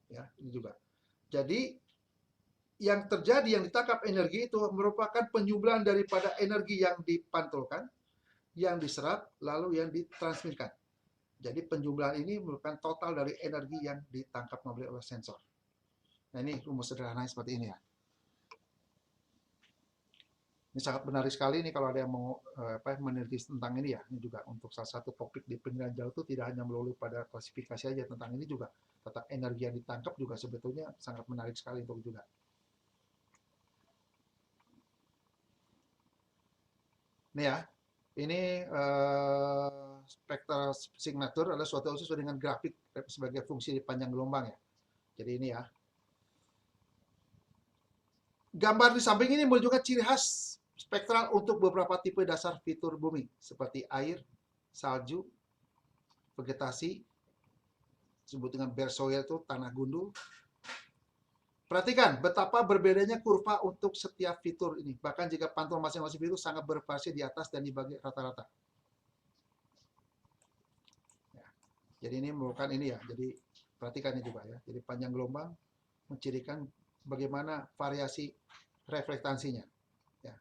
Ya, ini juga. Jadi yang terjadi, yang ditangkap energi itu merupakan penjumlahan daripada energi yang dipantulkan, yang diserap, lalu yang ditransmitkan. Jadi penjumlahan ini merupakan total dari energi yang ditangkap oleh sensor. Nah, ini rumus sederhana seperti ini ya. Ini sangat menarik sekali nih kalau ada yang mau meneliti tentang ini ya. Ini juga untuk salah satu topik di penilaian jauh itu tidak hanya melulu pada klasifikasi aja, tentang ini juga tentang energi yang ditangkap juga sebetulnya sangat menarik sekali untuk juga. Ini ya, ini spectral signature adalah suatu sesuai dengan grafik sebagai fungsi di panjang gelombang ya. Jadi ini ya. Gambar di samping ini menunjukkan ciri khas spektral untuk beberapa tipe dasar fitur bumi, seperti air, salju, vegetasi, disebut dengan bare soil itu tanah gundul. Perhatikan betapa berbedanya kurva untuk setiap fitur ini. Bahkan jika pantulan masing-masing fitur sangat bervariasi di atas dan di bagi rata-rata. Ya. Jadi ini merupakan ini ya. Jadi perhatikan ini juga ya. Jadi panjang gelombang mencirikan bagaimana variasi reflektansinya. Ya.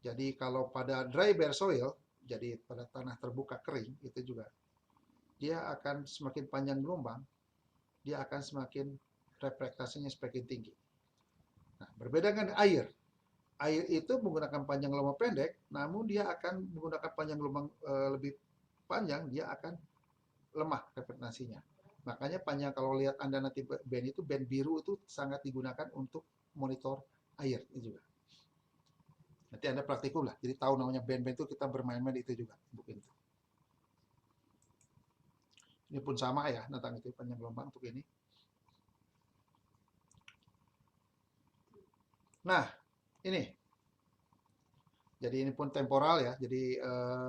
Jadi kalau pada dry bare soil, jadi pada tanah terbuka kering itu juga, dia akan semakin panjang gelombang, dia akan semakin reflektasinya semakin tinggi. Nah, berbeda dengan air. Air itu menggunakan panjang gelombang pendek, namun dia akan menggunakan panjang gelombang lebih panjang, dia akan lemah reflektasinya. Makanya panjang, kalau lihat Anda nanti band itu, band biru itu sangat digunakan untuk monitor air itu juga. Nanti Anda praktikum lah. Jadi tahu namanya band-band itu kita bermain-main itu juga. Bukan itu. Ini pun sama ya, tentang itu panjang gelombang untuk ini. Nah, ini. Jadi ini pun temporal ya. Jadi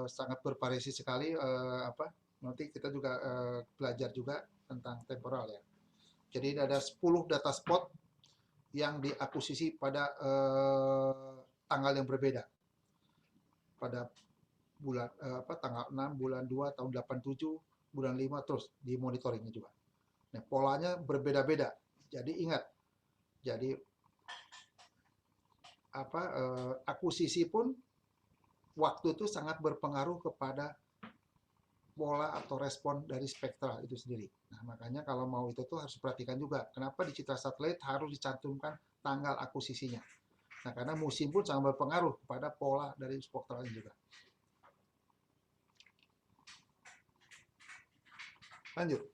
sangat bervariasi sekali nanti kita juga belajar juga tentang temporal ya. Jadi ini ada 10 data spot yang diakuisisi pada tanggal yang berbeda. Pada bulan tanggal 6 bulan 2 tahun 87, bulan 5 terus di monitoringnya juga. Nah, polanya berbeda-beda. Jadi ingat. Jadi akuisisi pun waktu itu sangat berpengaruh kepada pola atau respon dari spektra itu sendiri. Nah, makanya kalau mau itu tuh harus perhatikan juga. Kenapa di citra satelit harus dicantumkan tanggal akuisisinya. Nah, karena musim pun sangat berpengaruh kepada pola dari spektralnya juga. Lanjut.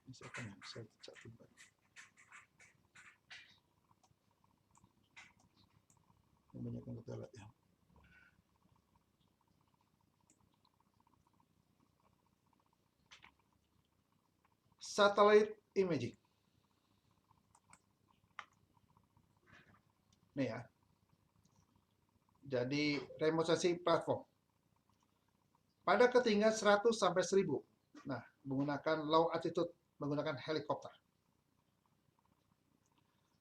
Misalkan saya cantumkan. Banyak yang kita lihat ya. Satellite imaging. Nih ya. Jadi remote sensing platform. Pada ketinggian 100 sampai 1000. Nah, menggunakan low altitude, menggunakan helikopter.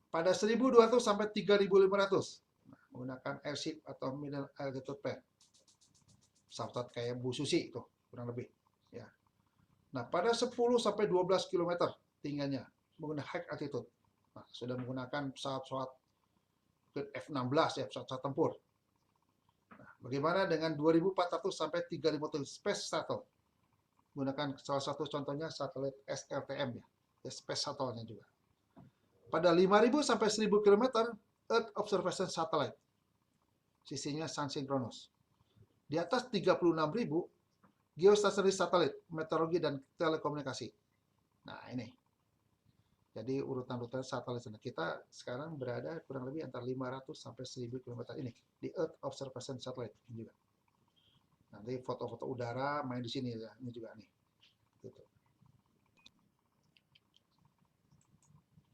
Pada 1200 sampai 3500. Nah, menggunakan airship atau middle altitude plane. Pesawat kayak Bu Susi itu, kurang lebih. Ya. Nah, pada 10 sampai 12 km tingginya menggunakan high altitude. Nah, sudah menggunakan pesawat-pesawat F-16 ya, pesawat tempur. Nah, bagaimana dengan 2400 sampai 3500 space shuttle? Menggunakan salah satu contohnya satelit SLTM ya, space shuttle-nya juga. Pada 5000 sampai 1000 km Earth observation satellite. Sisinya sun-synchronous. Di atas 36.000 geostationary satelit, meteorologi dan telekomunikasi. Nah, ini. Jadi urutan-urutan satelit kita sekarang berada kurang lebih antara 500 sampai 1000 km ini di Earth observation satellite juga. Nanti foto-foto udara main di sini ya, ini juga nih. Gitu.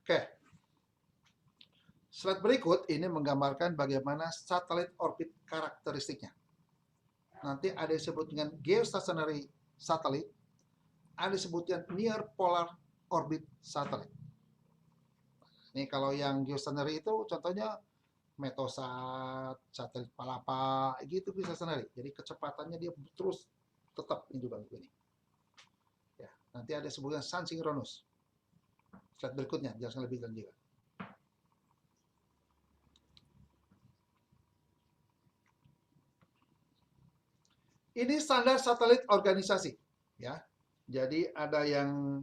Oke. Slide berikut ini menggambarkan bagaimana satelit orbit karakteristiknya. Nanti ada yang disebut dengan geostationary satellite, ada disebutnya near polar orbit satellite. Ini kalau yang geostationary itu contohnya Meteosat, satelit Palapa, gitu bisa stationary. Jadi kecepatannya dia terus tetap ini juga begini. Ya, nanti ada disebutnya sun-synchronous. Slide berikutnya jelaskan lebih lanjut. Ini standar satelit organisasi, ya. Jadi ada yang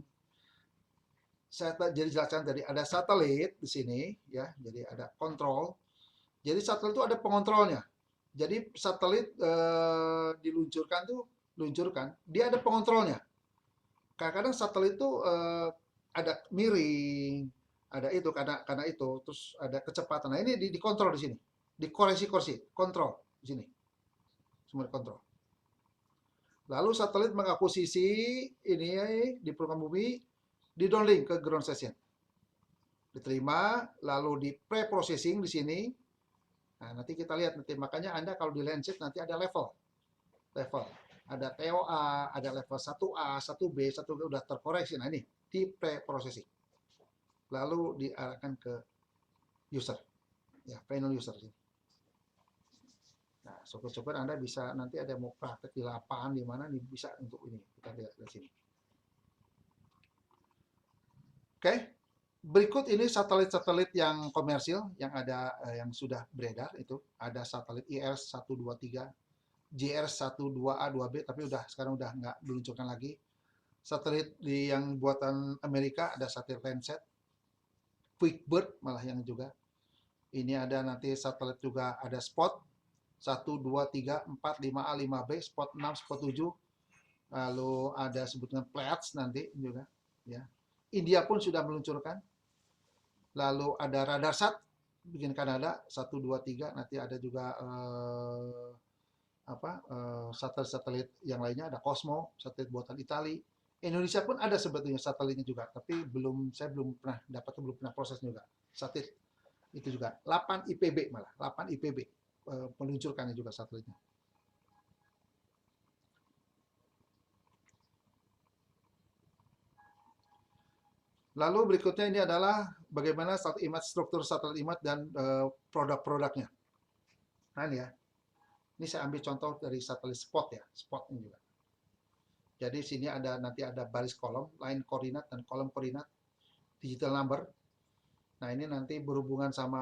saya jadi jelaskan tadi, ada satelit di sini, ya. Jadi ada kontrol. Jadi satelit itu ada pengontrolnya. Jadi satelit diluncurkan dia ada pengontrolnya. Kadang-kadang satelit itu ada miring, ada itu karena itu, terus ada kecepatan. Nah ini dikontrol di sini, dikoreksi kontrol di sini, semua dikontrol. Lalu satelit mengakuisisi ini di permukaan bumi, di downlink ke ground station. Diterima, lalu di pre-processing di sini. Nah, nanti kita lihat nanti, makanya Anda kalau di Landsat nanti ada level. Ada TOA, ada level 1A, 1B, 1B udah terkoreksi. Nah, ini di pre-processing. Lalu diarahkan ke user. Ya, final user sini. Nah, syukur-syukur Anda bisa nanti ada mau praktek di lapangan di mana nih bisa untuk ini. Kita lihat di sini. Oke. Berikut ini satelit-satelit yang komersil yang ada yang sudah beredar itu. Ada satelit IR-123, JR-12A, 2B tapi sekarang udah nggak diluncurkan lagi. Satelit yang buatan Amerika ada satelit Landsat, QuickBird malah yang juga. Ini ada nanti satelit juga ada Spot 1, 2, 3, 4, 5A, 5B, Spot 6, Spot 7. Lalu ada sebutnya Pleiades nanti juga. Ya. India pun sudah meluncurkan. Lalu ada RadarSat bikin Kanada 1, 2, 3, nanti ada juga satelit-satelit yang lainnya, ada Cosmo, satelit buatan Itali. Indonesia pun ada sebetulnya satelitnya juga, tapi saya belum pernah dapat, belum pernah proses juga. Satelit itu juga 8 IPB malah, 8 IPB meluncurkannya juga satelitnya. Lalu berikutnya ini adalah bagaimana struktur satelit IMAT dan produk-produknya. Nah ini ya, ini saya ambil contoh dari satelit Spot ya, Spot ini juga. Jadi sini nanti ada baris kolom, line koordinat dan kolom koordinat, digital number. Nah ini nanti berhubungan sama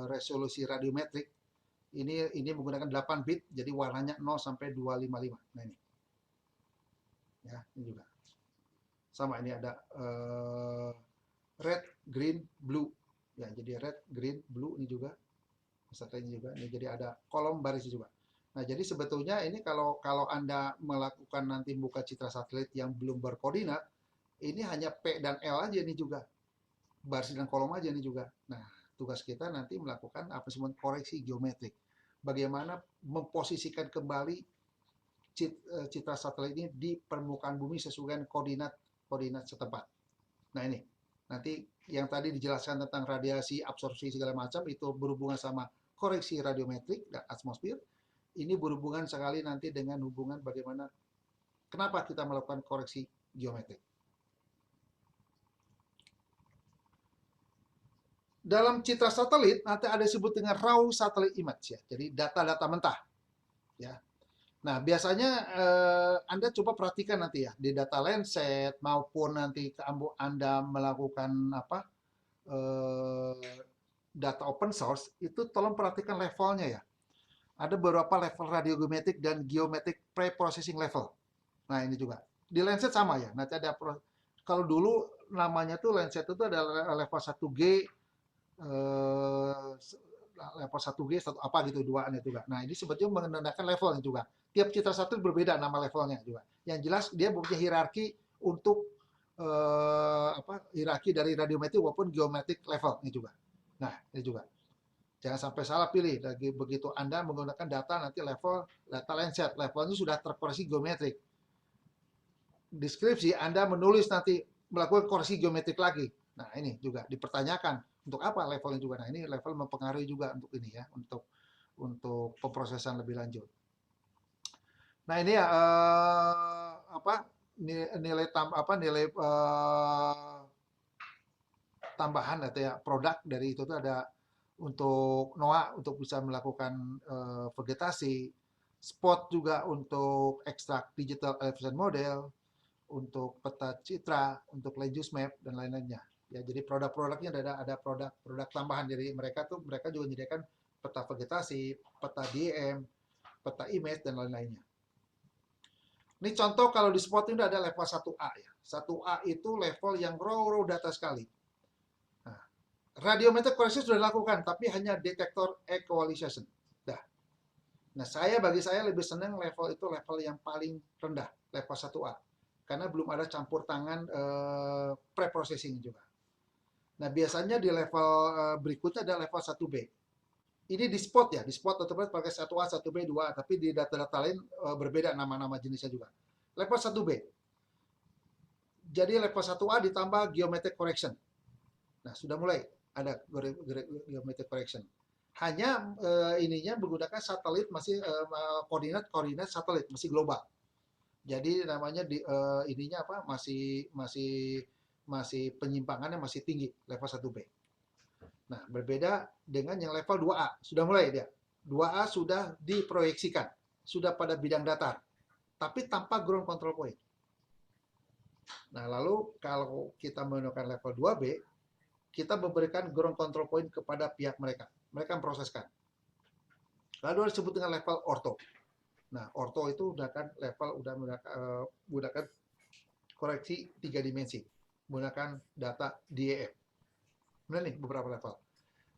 resolusi radiometrik. Ini menggunakan 8 bit, jadi warnanya 0 sampai 255. Nah ini, ya ini juga. Sama ini ada red, green, blue. Ya, jadi red, green, blue ini juga. Satelitnya juga. Ini jadi ada kolom baris juga. Nah, jadi sebetulnya ini kalau Anda melakukan nanti buka citra satelit yang belum berkoordinat, ini hanya P dan L aja ini juga. Baris dan kolom aja ini juga. Nah, tugas kita nanti melakukan apa disebut koreksi geometrik. Bagaimana memposisikan kembali citra satelit ini di permukaan bumi sesuai dengan koordinat setempat. Nah ini, nanti yang tadi dijelaskan tentang radiasi, absorpsi segala macam, itu berhubungan sama koreksi radiometrik dan atmosfer. Ini berhubungan sekali nanti dengan hubungan bagaimana, kenapa kita melakukan koreksi geometrik. Dalam citra satelit, nanti ada disebut dengan raw satellite image, ya. Jadi data-data mentah. Ya. Nah, biasanya Anda coba perhatikan nanti ya, di data Landsat maupun nanti Anda melakukan data open source, itu tolong perhatikan levelnya ya. Ada beberapa level radiogeometrik dan geometrik pre-processing level. Nah, ini juga. Di Landsat sama ya, nanti ada, kalau dulu namanya tuh Landsat itu ada level 1G, level 1G, apa gitu, 2-an juga. Nah, ini sebetulnya menandakan levelnya juga. Tiap citra satelit berbeda nama levelnya juga. Yang jelas dia mempunyai hierarki untuk hierarki dari radiometrik maupun geometrik level ini juga. Nah, ini juga. Jangan sampai salah pilih. Begitu Anda menggunakan data nanti data Landsat, levelnya sudah terkoreksi geometrik. Deskripsi Anda menulis nanti melakukan koreksi geometrik lagi. Nah, ini juga dipertanyakan untuk apa levelnya juga. Nah, ini level mempengaruhi juga untuk ini ya, untuk pemrosesan lebih lanjut. Nah, ini ya nilai tambahan atau ya produk dari itu tuh ada untuk NOAA untuk bisa melakukan vegetasi, Spot juga untuk ekstrak digital elevation model, untuk peta citra, untuk land use map dan lain-lainnya. Ya, jadi produk-produknya ada produk tambahan dari mereka juga menyediakan peta vegetasi, peta DEM, peta image dan lain-lainnya. Ini contoh kalau di Spot ini ada level 1A ya. 1A itu level yang raw data sekali. Nah, radiometric koreksi sudah dilakukan, tapi hanya detektor equalization. Nah, bagi saya lebih senang level itu level yang paling rendah, level 1A. Karena belum ada campur tangan pre-processing juga. Nah, biasanya di level berikutnya ada level 1B. Ini di Spot ya, di Spot otomatis pakai 1A, 1B, 2A, tapi di data-data lain berbeda nama-nama jenisnya juga. Level 1B. Jadi level 1A ditambah geometric correction. Nah, sudah mulai ada geometric correction. Hanya ininya menggunakan satelit masih koordinat satelit masih global. Jadi namanya ininya masih penyimpangannya masih tinggi level 1B. Nah, berbeda dengan yang level 2A. Sudah mulai dia. 2A sudah diproyeksikan. Sudah pada bidang datar. Tapi tanpa ground control point. Nah, lalu kalau kita menggunakan level 2B, kita memberikan ground control point kepada pihak mereka. Mereka memproseskan. Lalu disebut dengan level ortho. Nah, ortho itu udah menggunakan koreksi 3 dimensi. Menggunakan data DEM. Nah, nih beberapa level.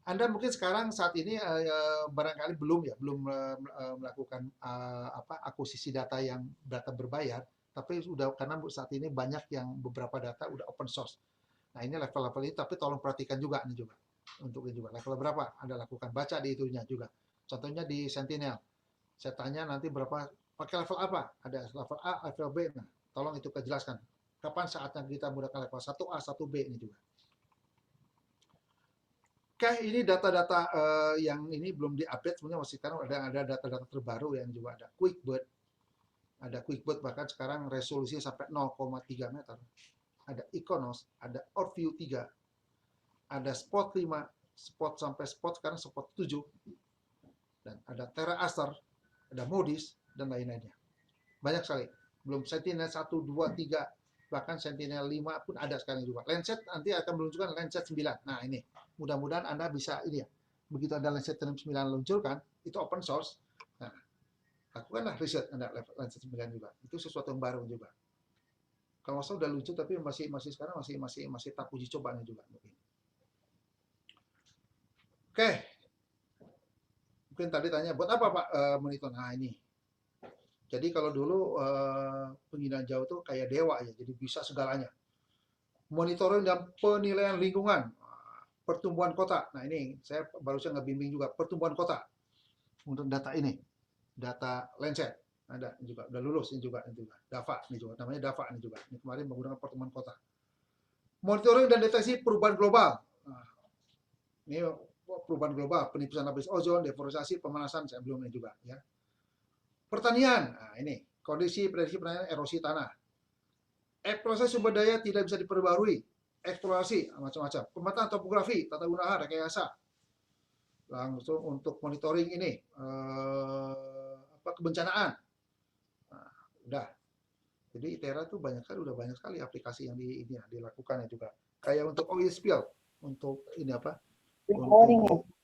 Anda mungkin sekarang saat ini barangkali belum melakukan akuisisi data berbayar, tapi karena saat ini banyak yang beberapa data udah open source. Nah, ini level-level ini, tapi tolong perhatikan juga nih juga. Untuk ini juga level berapa Anda lakukan, baca di itunya juga. Contohnya di Sentinel, saya tanya nanti berapa, pakai level apa, ada level A, level B. Nah, tolong itu kejelaskan. Kapan saatnya kita menggunakan level 1A, 1B ini juga. Oke, ini data-data yang ini belum diupdate, sebenarnya masih sekarang ada data-data terbaru yang juga ada QuickBird. Ada QuickBird bahkan sekarang resolusi sampai 0,3 meter. Ada Iconos, ada OrbView 3, ada Spot 5, Spot sampai Spot sekarang Spot 7, dan ada TerraAster, ada Modis, dan lain-lainnya. Banyak sekali. Belum Sentinel 1, 2, 3, bahkan Sentinel 5 pun ada sekarang juga. Landsat nanti akan meluncurkan Landsat 9. Nah ini, mudah-mudahan Anda bisa ini ya. Begitu ada Landsat 9 luncurkan, itu open source. Nah, lakukanlah riset Anda Landsat 9 juga. Itu sesuatu yang baru juga. Kalau saya udah lucu tapi masih sekarang masih tahap uji cobanya juga mungkin. Oke. Mungkin tadi tanya buat apa Pak monitor? Nah ini. Jadi kalau dulu penghinaan jauh itu kayak dewa ya, jadi bisa segalanya. Monitoring dan penilaian lingkungan, pertumbuhan kota. Nah ini saya barusan ngebimbing juga pertumbuhan kota untuk data ini, data Landsat ada juga, udah lulus ini juga, DAVA ini juga, namanya DAVA ini juga. Ini kemarin menggunakan pertumbuhan kota. Monitoring dan deteksi perubahan global. Nah, ini perubahan global, penipisan lapis ozon, deforestasi, pemanasan, saya belum ini juga ya. Pertanian, nah ini kondisi prediksi pertanian, erosi tanah. Eksplorasi sumber daya tidak bisa diperbarui, eksplorasi macam-macam. Pemetaan topografi, tata guna lahan, rekayasa. Langsung untuk monitoring ini kebencanaan. Nah, udah. Jadi ITERA tuh udah banyak sekali aplikasi yang dilakukan ya juga. Kayak untuk oil spill, untuk ini apa? Untuk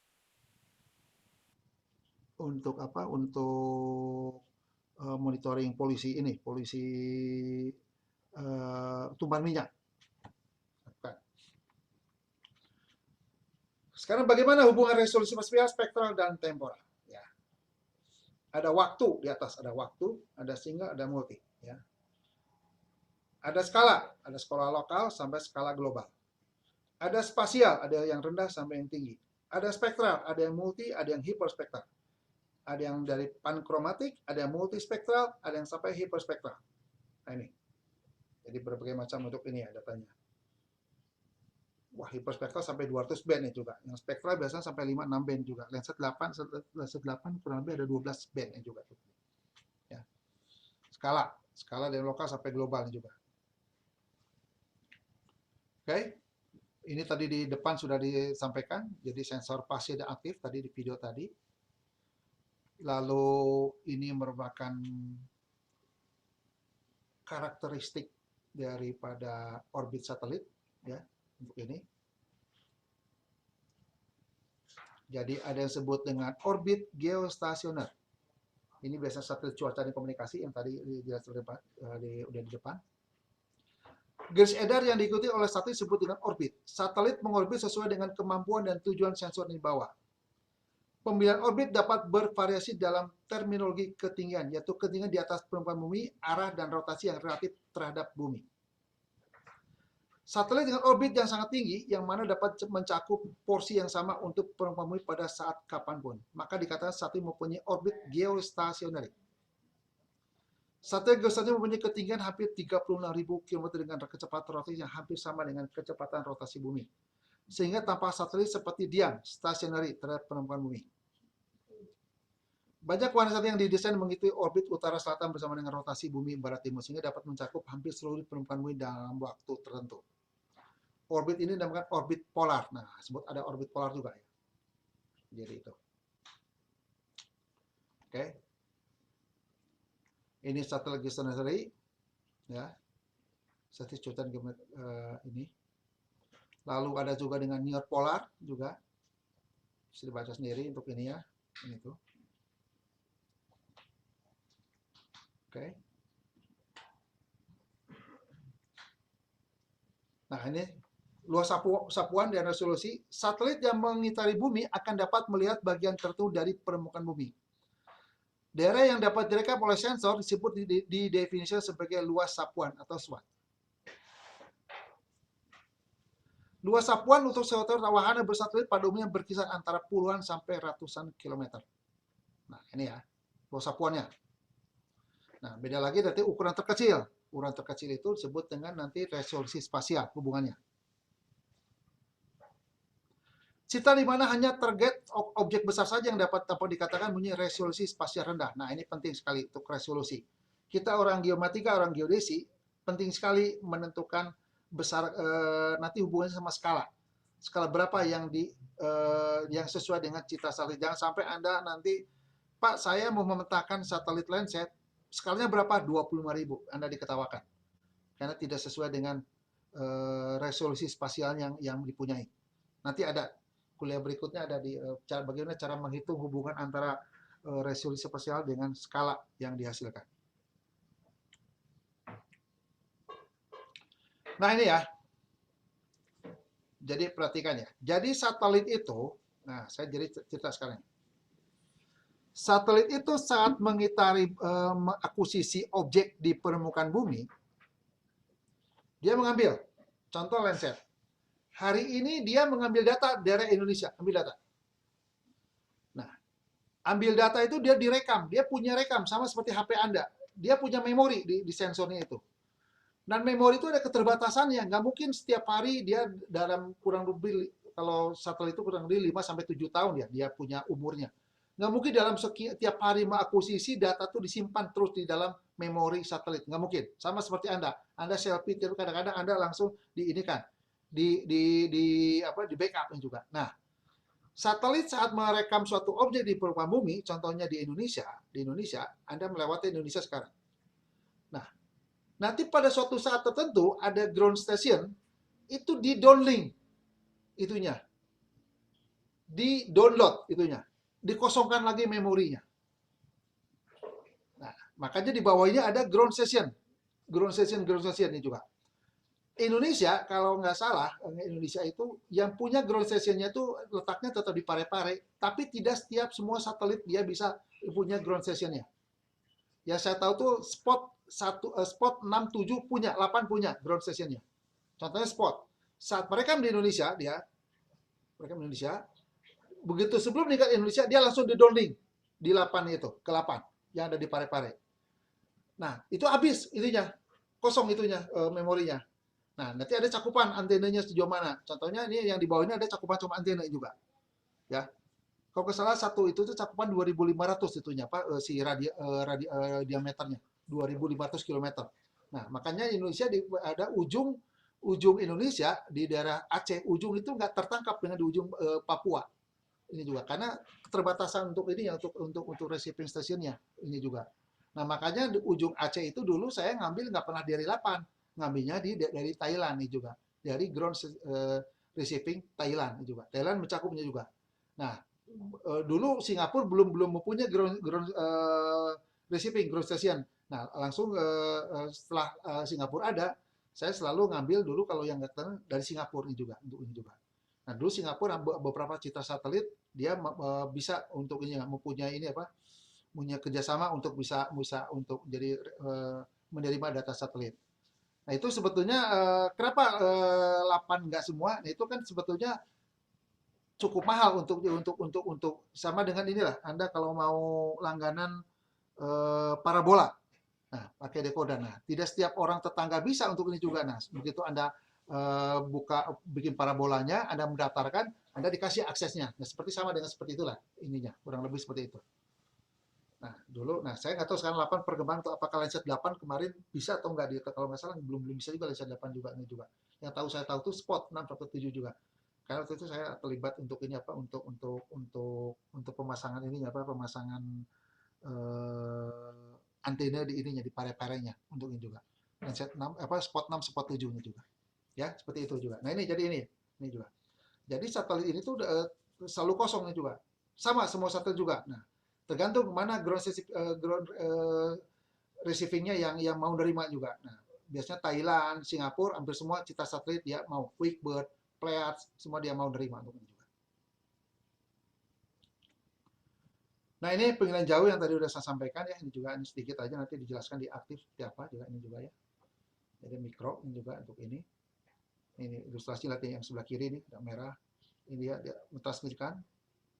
monitoring polisi tumpahan minyak. Sekarang bagaimana hubungan resolusi spasial, spektral, dan temporal? Ya. Ada waktu di atas, ada single, ada multi. Ya. Ada skala lokal sampai skala global. Ada spasial, ada yang rendah sampai yang tinggi. Ada spektral, ada yang multi, ada yang hiperspektral. Ada yang dari pankromatik, ada yang multispektral, ada yang sampai hiperspektral. Nah ini. Jadi berbagai macam untuk ini ya datanya. Wah, hiperspektral sampai 200 band ya juga. Yang spektral biasanya sampai 5-6 band juga. Landsat 8 kurang lebih ada 12 band ya juga. Ya. Skala dari lokal sampai global juga. Oke. Ini tadi di depan sudah disampaikan. Jadi sensor pasif dan aktif tadi di video tadi. Lalu ini merupakan karakteristik daripada orbit satelit ya untuk ini. Jadi ada yang disebut dengan orbit geostasioner. Ini biasanya satelit cuaca dan komunikasi yang tadi dijelaskan udah di depan. Garis edar yang diikuti oleh satelit disebut dengan orbit. Satelit mengorbit sesuai dengan kemampuan dan tujuan sensor di bawah. Pemilihan orbit dapat bervariasi dalam terminologi ketinggian, yaitu ketinggian di atas permukaan bumi, arah dan rotasi yang relatif terhadap bumi. Satelit dengan orbit yang sangat tinggi, yang mana dapat mencakup porsi yang sama untuk permukaan bumi pada saat kapanpun. Maka dikatakan satelit mempunyai orbit geostationary. Satelit geostationary mempunyai ketinggian hampir 36.000 km dengan kecepatan rotasi yang hampir sama dengan kecepatan rotasi bumi. Sehingga tampak satelit seperti diam, stationary terhadap permukaan bumi. Banyak warna satelit yang didesain mengikuti orbit utara-selatan bersama dengan rotasi bumi barat-timur, sehingga dapat mencakup hampir seluruh permukaan bumi dalam waktu tertentu. Orbit ini dinamakan orbit polar. Nah, sebut ada orbit polar juga ya. Jadi itu. Oke. Ini satelit geostationary, ya. Satelit cuaca ini. Lalu ada juga dengan near polar juga. Bisa dibaca sendiri untuk ini ya. Ini tuh. Oke. Nah, ini luas sapuan dan resolusi. Satelit yang mengitari bumi akan dapat melihat bagian tertentu dari permukaan bumi. Daerah yang dapat direkam oleh sensor disebut didefinisikan sebagai luas sapuan atau SWAT. Luas sapuan untuk satelit wahana bersatelit pada umumnya berkisar antara puluhan sampai ratusan kilometer. Nah, ini ya, luas sapuannya. Nah, beda lagi nanti ukuran terkecil. Ukuran terkecil itu disebut dengan nanti resolusi spasial hubungannya. Citra di mana hanya target objek besar saja yang dapat dikatakan punya resolusi spasial rendah. Nah, ini penting sekali untuk resolusi. Kita orang geomatika, orang geodesi, penting sekali menentukan besar nanti hubungannya sama skala. Skala berapa yang yang sesuai dengan citra satelit. Jangan sampai Anda nanti, Pak, saya mau memetakan satelit Landsat, skalanya berapa? 25.000. Anda diketawakan. Karena tidak sesuai dengan resolusi spasial yang dipunyai. Nanti ada kuliah berikutnya ada di bagaimana cara menghitung hubungan antara resolusi spasial dengan skala yang dihasilkan. Nah, ini ya. Jadi perhatikan ya. Jadi satelit itu, nah saya jadi cerita sekarang. Satelit itu saat mengitari mengakuisisi objek di permukaan bumi, dia mengambil contoh Landsat. Hari ini dia mengambil data dari Indonesia, ambil data. Nah, ambil data itu dia direkam, dia punya rekam sama seperti HP Anda. Dia punya memori di sensornya itu. Dan memori itu ada keterbatasannya, nggak mungkin setiap hari dia dalam kurang lebih, kalau satelit itu kurang lebih 5-7 tahun ya, dia punya umurnya. Nggak mungkin dalam setiap hari mengakuisisi data itu disimpan terus di dalam memori satelit, nggak mungkin. Sama seperti Anda selfie, kadang-kadang Anda langsung di backup juga. Nah, satelit saat merekam suatu objek di permukaan bumi, contohnya di Indonesia, Anda melewati Indonesia sekarang. Nah, nanti pada suatu saat tertentu ada ground station itu di downlink itunya, di download itunya, dikosongkan lagi memorinya. Nah, makanya di bawahnya ada ground station ini juga. Indonesia kalau nggak salah, Indonesia itu yang punya ground station-nya itu letaknya tetap di Parepare, tapi tidak setiap semua satelit dia bisa punya ground station-nya. Ya saya tahu tuh spot 67 punya, 8 punya ground station-nya. Contohnya spot. Saat mereka di Indonesia, begitu sebelum meningkat Indonesia, dia langsung di downlink di 8 itu, ke 8 yang ada di Parepare. Nah, itu habis itunya, kosong itunya memorinya. Nah, nanti ada cakupan antenanya sejauh mana. Contohnya ini yang di bawahnya ada cakupan cuma antena juga. Ya. Kalau ke salah satu itu tuh cakupan 2.500 itunya, Pak, diameternya. 2.500 km. Nah, makanya Indonesia ada ujung Indonesia di daerah Aceh, ujung itu nggak tertangkap dengan di ujung Papua. Ini juga karena keterbatasan untuk ini ya, untuk receiving stationnya ini juga. Nah, makanya di ujung Aceh itu dulu saya ngambil nggak pernah dari 8, ngambilnya dari Thailand nih juga, dari ground receiving Thailand juga. Thailand mencakupnya juga. Nah, dulu Singapura belum mempunyai ground receiving ground station. Nah, langsung setelah Singapura ada, saya selalu ngambil dulu kalau yang nggak tahu dari Singapura ini juga, untuk ini juga. Nah, dulu Singapura beberapa citra satelit dia bisa untuk ini mempunyai ini apa? Punya kerjasama untuk bisa untuk jadi menerima data satelit. Nah, itu sebetulnya kenapa 8 nggak semua? Nah, itu kan sebetulnya cukup mahal untuk sama dengan inilah. Anda kalau mau langganan parabola, nah pakai decoder. Nah, tidak setiap orang tetangga bisa untuk ini juga. Nah, begitu Anda bikin parabolanya, Anda mendaftarkan, Anda dikasih aksesnya. Nah, sama dengan seperti itulah ininya, kurang lebih seperti itu. Nah, dulu, saya nggak tahu sekarang 8 perkembangan atau apakah Landsat 8 kemarin bisa atau nggak, kalau nggak salah belum bisa juga Landsat 8 juga ini juga. Yang saya tahu tuh Spot 617 juga. Karena waktu itu saya terlibat untuk ini apa, untuk pemasangan ini apa, pemasangan antena di ininya, di Parepare-nya untuk ini juga. Landsat 6 apa Spot 6 Spot 7-nya juga. Ya, seperti itu juga. Nah, ini jadi ini juga. Jadi satelit ini tuh selalu kosong juga. Sama semua satelit juga. Nah, tergantung mana ground receiving-nya yang mau nerima juga. Nah, biasanya Thailand, Singapura, hampir semua citra satelit dia mau. QuickBird, Pleiades, semua dia mau nerima untuk ini juga. Nah, ini panggilan jauh yang tadi udah saya sampaikan ya. Ini juga ini sedikit aja nanti dijelaskan di aktif seperti apa juga ini juga ya. Jadi mikro ini juga untuk ini. Ini ilustrasi lihat yang sebelah kiri nih, yang merah. Ini dia mentransmisikan,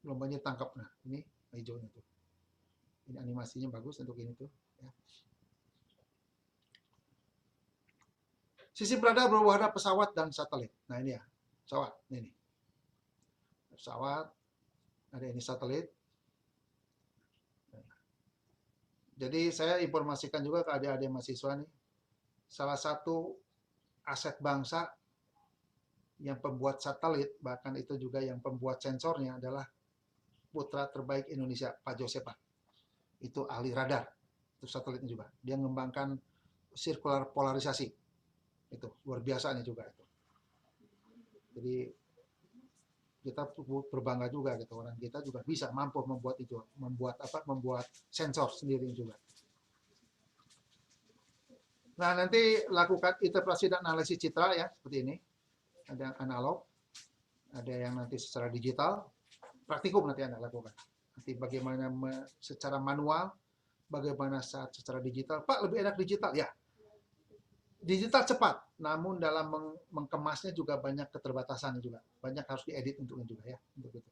gelombangnya tangkap. Nah, ini hijaunya tuh. Ini animasinya bagus untuk ini tuh. Ya. Sisi berada berwarna pesawat dan satelit. Nah ini ya, pesawat. Ini. Pesawat, ada ini satelit. Jadi saya informasikan juga ke adik-adik mahasiswa nih, salah satu aset bangsa yang pembuat satelit, bahkan itu juga yang pembuat sensornya adalah putra terbaik Indonesia, Pak Josepan. Itu ahli radar, itu satelitnya juga. Dia mengembangkan sirkular polarisasi. Itu luar biasa nih juga itu. Jadi kita berbangga juga gitu, orang kita juga bisa mampu membuat itu, membuat sensor sendiri juga. Nah, nanti lakukan interpretasi dan analisis citra ya, seperti ini. Ada yang analog, ada yang nanti secara digital, praktikum nanti Anda lakukan. Nanti bagaimana secara manual, bagaimana saat secara digital. Pak, lebih enak digital ya. Digital cepat, namun dalam mengemasnya juga banyak keterbatasan juga. Banyak harus diedit untuknya juga ya. Untuk itu.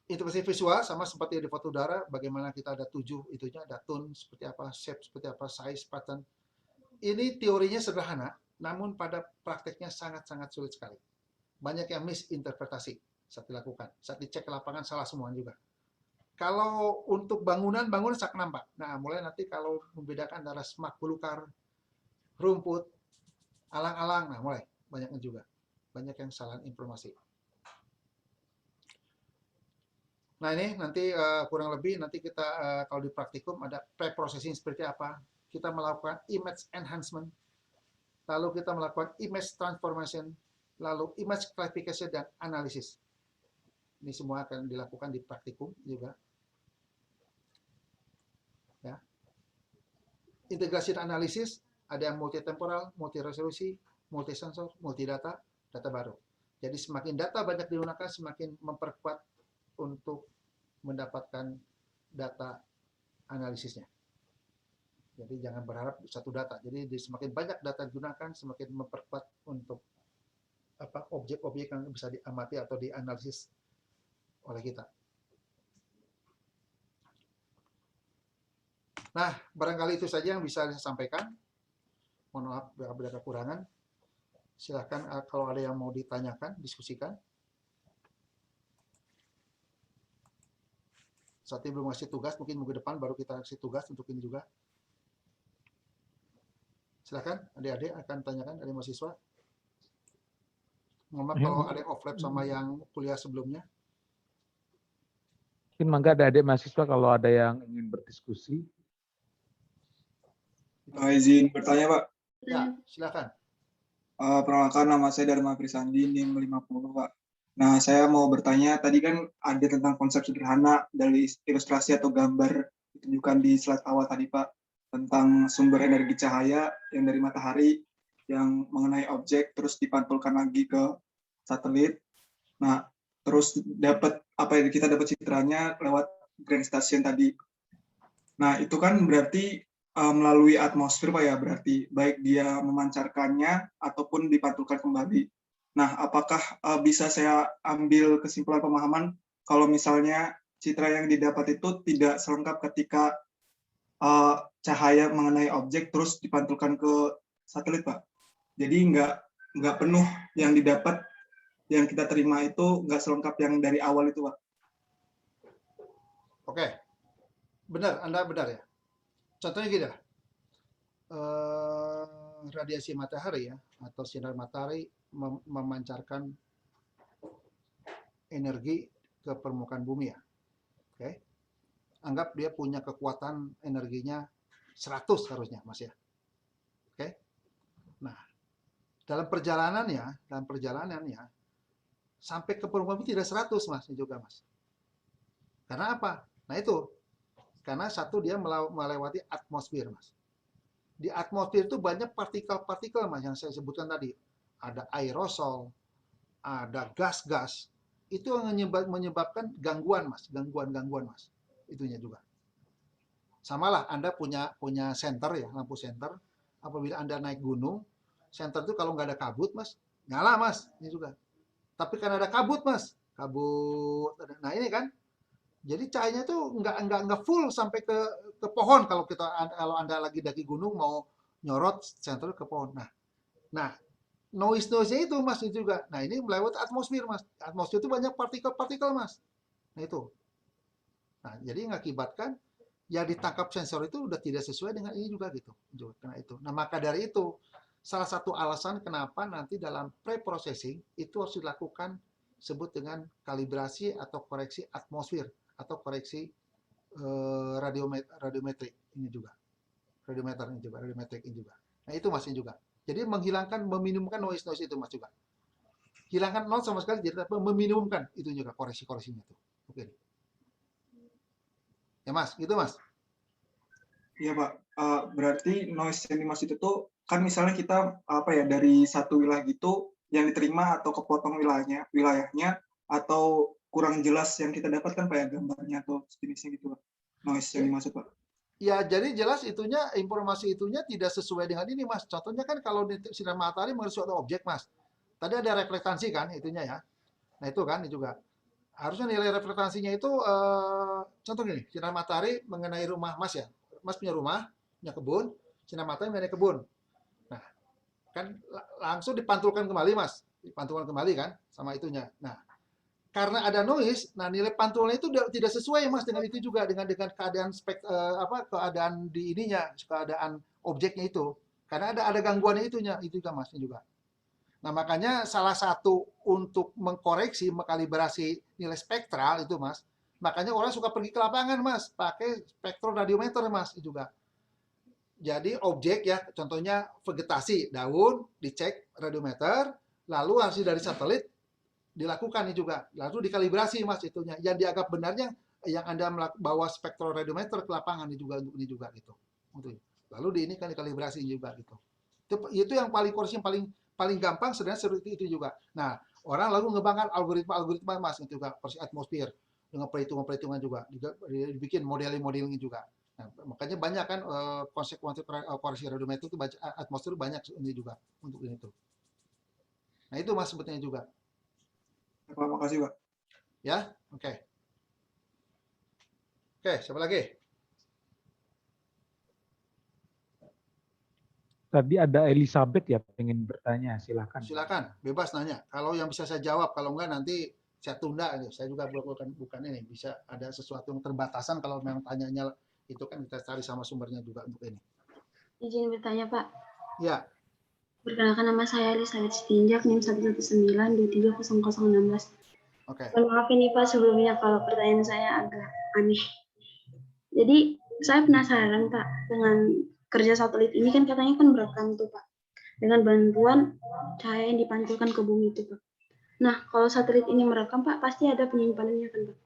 Interpretasi visual sama seperti di foto udara, bagaimana kita ada 7 itunya, ada tone seperti apa, shape seperti apa, size, pattern. Ini teorinya sederhana, namun pada prakteknya sangat-sangat sulit sekali. Banyak yang misinterpretasi saat dilakukan. Saat dicek ke lapangan salah semua juga. Kalau untuk bangunan sangat nampak. Nah, mulai nanti kalau membedakan antara semak belukar, rumput, alang-alang, nah mulai banyaknya juga. Banyak yang salah informasi. Nah ini nanti kurang lebih nanti kita kalau di praktikum ada pre-processing seperti apa. Kita melakukan image enhancement, lalu kita melakukan image transformation, lalu image classification dan analisis. Ini semua akan dilakukan di praktikum juga. Ya. Integrasi dan analisis, ada yang multitemporal, multi-resolusi, multi-sensor, multi-data, data baru. Jadi semakin data banyak digunakan, semakin memperkuat untuk mendapatkan data analisisnya. Jadi jangan berharap satu data. Jadi semakin banyak data digunakan, semakin memperkuat untuk objek-objek yang bisa diamati atau dianalisis oleh kita. Nah, barangkali itu saja yang bisa saya sampaikan. Mohon maaf bila ada kekurangan. Silahkan kalau ada yang mau ditanyakan, diskusikan. Saat ini belum ngasih tugas, mungkin minggu depan baru kita kasih tugas untuk ini juga. Silahkan, adik-adik akan tanyakan dari mahasiswa. Mohon maaf kalau ada yang off-lab sama yang kuliah sebelumnya. Mungkin mangga ada adik mahasiswa kalau ada yang ingin berdiskusi. Izin bertanya, Pak. Ya, silakan. Perkenalkan, nama saya Dharma Krisandi, NIM 50, Pak. Nah, saya mau bertanya, tadi kan ada tentang konsep sederhana dari ilustrasi atau gambar ditunjukkan di slide awal tadi, Pak, tentang sumber energi cahaya yang dari matahari, yang mengenai objek, terus dipantulkan lagi ke satelit. Nah, terus kita dapat citranya lewat ground station tadi. Nah, itu kan berarti melalui atmosfer, Pak ya, berarti baik dia memancarkannya ataupun dipantulkan kembali. Nah, apakah bisa saya ambil kesimpulan pemahaman kalau misalnya citra yang didapat itu tidak selengkap ketika cahaya mengenai objek terus dipantulkan ke satelit, Pak? Jadi nggak penuh yang didapat, yang kita terima itu nggak selengkap yang dari awal itu, Pak. Oke, benar, Anda benar ya. Contohnya gini lah, radiasi matahari ya, atau sinar matahari memancarkan energi ke permukaan bumi ya. Oke. Anggap dia punya kekuatan energinya 100 harusnya, Mas ya. Oke. Nah, dalam perjalanannya sampai ke permukaan bumi tidak 100, Mas, juga, Mas. Karena apa? Nah, itu. Karena satu dia melewati atmosfer, Mas. Di atmosfer itu banyak partikel-partikel, Mas, yang saya sebutkan tadi. Ada aerosol, ada gas-gas. Itu yang menyebabkan gangguan, Mas. Gangguan-gangguan, Mas. Itunya juga. Samalah Anda punya senter ya, lampu senter. Apabila Anda naik gunung, senter itu kalau nggak ada kabut, Mas, nyala, Mas. Ini juga. Tapi karena ada kabut, Mas, kabut. Nah ini kan, jadi cahayanya tuh nggak full sampai ke pohon kalau kalau Anda lagi daki gunung mau nyorot senter ke pohon. Nah noise-nya itu, Mas, itu juga. Nah ini melewati atmosfer, Mas. Atmosfer itu banyak partikel-partikel, Mas. Nah itu. Nah jadi mengakibatkan yang ditangkap sensor itu udah tidak sesuai dengan ini juga gitu. Karena itu. Nah maka dari itu salah satu alasan kenapa nanti dalam pre-processing itu harus dilakukan sebut dengan kalibrasi atau koreksi atmosfer atau koreksi radiometrik ini juga. Radiometer ini juga, radiometrik ini juga. Nah itu Mas ini juga. Jadi meminimumkan noise itu Mas juga. Hilangkan nol sama sekali, jadi meminimumkan itu juga koreksi-koreksinya tuh. Oke. Ya Mas, gitu Mas. Iya Pak, berarti noise yang dimaksud itu tuh kan misalnya kita dari satu wilayah gitu yang diterima atau kepotong wilayahnya atau kurang jelas yang kita dapatkan Pak ya gambarnya atau jenisnya gitu Pak. Noise yang dimaksud Pak. Ya, jadi jelas informasi itunya tidak sesuai dengan ini Mas. Contohnya kan kalau di sinar matahari mengenai suatu objek Mas. Tadi ada reflektasi kan itunya ya. Nah itu kan itu juga. Harusnya nilai reflektasinya itu contoh gini, sinar matahari mengenai rumah Mas ya. Mas punya rumah, punya kebun, sinar matahari mengenai kebun. Nah, kan langsung dipantulkan kembali Mas. Dipantulkan kembali kan sama itunya. Nah, karena ada noise, nah nilai pantulnya itu tidak sesuai Mas dengan itu juga dengan keadaan keadaan di ininya, keadaan objeknya itu. Karena ada gangguannya itu juga Mas ini juga. Nah, makanya salah satu untuk mengkoreksi, mengkalibrasi nilai spektral itu, Mas. Makanya orang suka pergi ke lapangan, Mas. Pakai spektroradiometer, Mas, itu juga. Jadi objek ya, contohnya vegetasi, daun, dicek radiometer, lalu hasil dari satelit dilakukan ini juga. Lalu dikalibrasi, Mas, itunya. Yang dianggap benarnya yang Anda bawa spektroradiometer ke lapangan ini juga gitu. Lalu ini kan dikalibrasi juga gitu. Itu yang paling koreksi yang paling gampang sebenarnya seperti itu juga. Nah, orang lalu ngembangkan algoritma Mas itu juga koreksi atmosfer dengan perhitungan juga dibikin modeling juga. Nah, makanya banyak kan konsekuensi koreksi radiometer itu atmosfer banyak ini juga untuk ini tuh. Nah, itu Mas sebetulnya juga. Terima kasih, Pak. Ya, oke. Oke, siapa lagi? Tadi ada Elizabeth ya pengen bertanya, silakan. Silakan, bebas nanya. Kalau yang bisa saya jawab, kalau enggak nanti saya tunda. Saya juga bukan ini, bisa ada sesuatu yang terbatasan kalau memang tanyanya itu kan kita cari sama sumbernya juga untuk ini. Izin bertanya Pak. Ya. Perkenalkan nama saya Elizabeth Sitinjak, NIM 119230016. Oke. Maaf ini Pak sebelumnya kalau pertanyaan saya agak aneh. Jadi saya penasaran Pak dengan kerja satelit ini kan katanya kan merekam tuh Pak dengan bantuan cahaya yang dipantulkan ke bumi itu Pak. Nah kalau satelit ini merekam Pak pasti ada penyimpanannya kan Pak.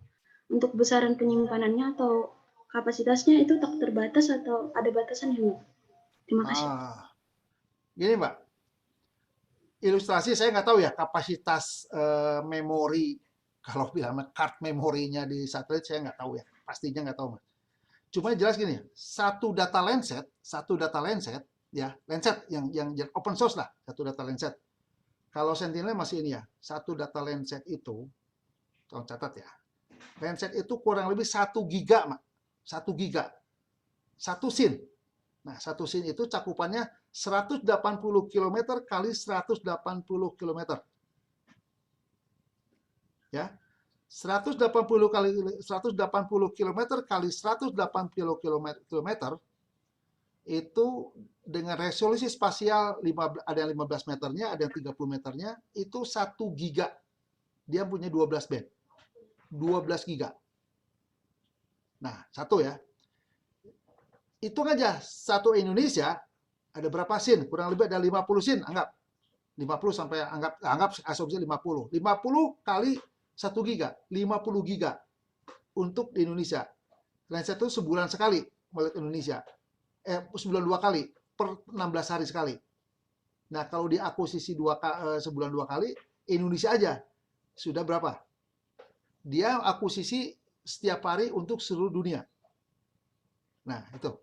Untuk besaran penyimpanannya atau kapasitasnya itu tak terbatas atau ada batasannya Pak? Terima kasih. Gini Mbak, ilustrasi saya nggak tahu ya kapasitas memori kalau bilang card memorinya di satelit saya nggak tahu ya, pastinya nggak tahu Mas. Cuma jelas gini, satu data lenset ya, lenset yang open source lah, satu data lenset. Kalau Sentinel masih ini ya, satu data lenset itu, tolong catat ya, lenset itu kurang lebih 1 giga, Mak. 1 giga. 1 scene. Nah, 1 scene itu cakupannya 180 km kali 180 km. Ya. 180 km kali 180 km itu dengan resolusi spasial ada yang 15 meternya, ada yang 30 meternya, itu 1 giga. Dia punya 12 band. 12 giga. Nah, satu ya. Hitung aja, satu Indonesia ada berapa scene? Kurang lebih ada 50 scene, anggap. 50 sampai anggap asumsi 50. 50 kali 1 giga, 50 giga untuk di Indonesia. Lenset itu sebulan sekali melihat Indonesia. Sebulan 2 kali, per 16 hari sekali. Nah, kalau diakuisisi sebulan 2 kali, Indonesia aja sudah berapa? Dia akuisisi setiap hari untuk seluruh dunia. Nah, itu.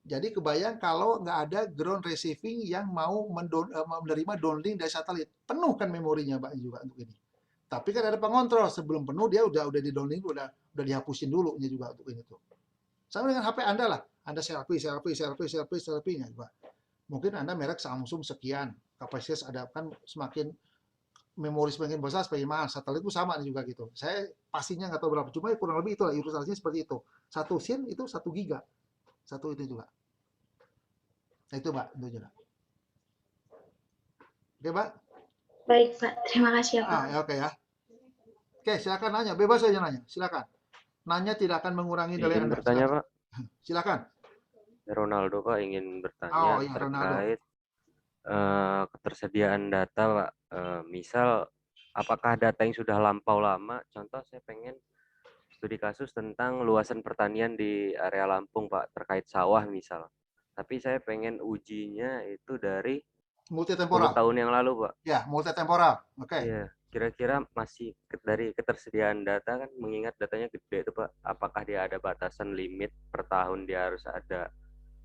Jadi kebayang kalau nggak ada ground receiving yang mau menerima downlink dari satelit. Penuh kan memorinya Pak juga untuk ini. Tapi kan ada pengontrol, sebelum penuh dia udah di downlink, udah dihapusin dulu juga untuk ini tuh. Sama dengan HP Anda lah. Anda selfie-nya juga. Mungkin Anda merek Samsung sekian, kapasitas ada kan semakin memori semakin besar semakin mahal. Satelit itu sama juga gitu. Saya pastinya nggak tahu berapa, cuma kurang lebih itulah ilustrasinya seperti itu. Satu SIM itu 1 giga. Satu itu juga. Nah, itu Pak, itu juga. Oke Pak? Baik Pak, terima kasih ya Pak. Ya, oke ya. Oke, silakan nanya, bebas aja nanya, silakan. Nanya tidak akan mengurangi nilai Ingin Anda. bertanya Silakan. Pak. Silakan. Ronaldo Pak ingin bertanya Oh iya, Ronaldo. terkait ketersediaan data Pak. Misal apakah data yang sudah lampau lama, contoh saya pengen studi kasus tentang luasan pertanian di area Lampung Pak, terkait sawah misal. Tapi saya pengen ujinya itu dari 10 Multitemporal. tahun yang lalu Pak. Ya, multitemporal. Oke. Iya, kira-kira masih dari ketersediaan data kan, mengingat datanya gede itu Pak, apakah dia ada batasan limit per tahun dia harus ada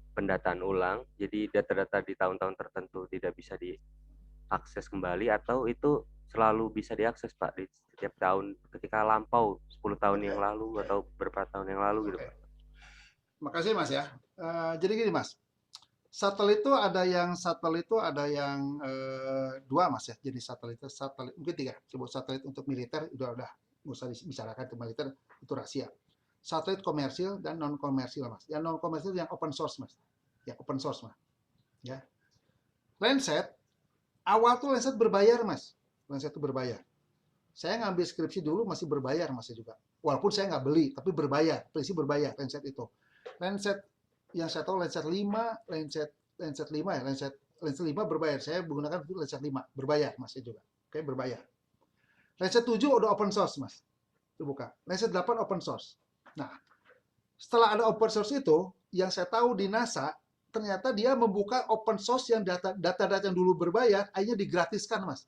pendataan ulang, jadi data-data di tahun-tahun tertentu tidak bisa diakses kembali, atau itu selalu bisa diakses Pak di setiap tahun ketika lampau 10 tahun yang lalu atau beberapa tahun yang lalu gitu Pak. Makasih Mas ya. Jadi gini Mas, satelit itu ada yang dua Mas ya. Jadi satelit mungkin 3. Coba satelit untuk militer udah nggak usah dibicarakan, ke militer itu rahasia. Satelit komersil dan non komersil Mas. Yang non komersil yang open source Mas. Ya open source Mas. Ya. Landsat awal tuh Landsat berbayar Mas. Landsat itu berbayar. Saya ngambil skripsi dulu masih berbayar Mas juga. Walaupun saya nggak beli, tapi berbayar. Prinsip berbayar Landsat itu. Landsat yang saya tahu Landsat 5, Landsat 5 ya, Landsat 5 berbayar. Saya menggunakan Landsat 5, berbayar Mas juga. Oke, berbayar. Landsat 7 udah open source Mas. Itu buka. Landsat 8 open source. Nah, setelah ada open source itu, yang saya tahu di NASA, ternyata dia membuka open source yang data-data yang dulu berbayar, akhirnya digratiskan Mas.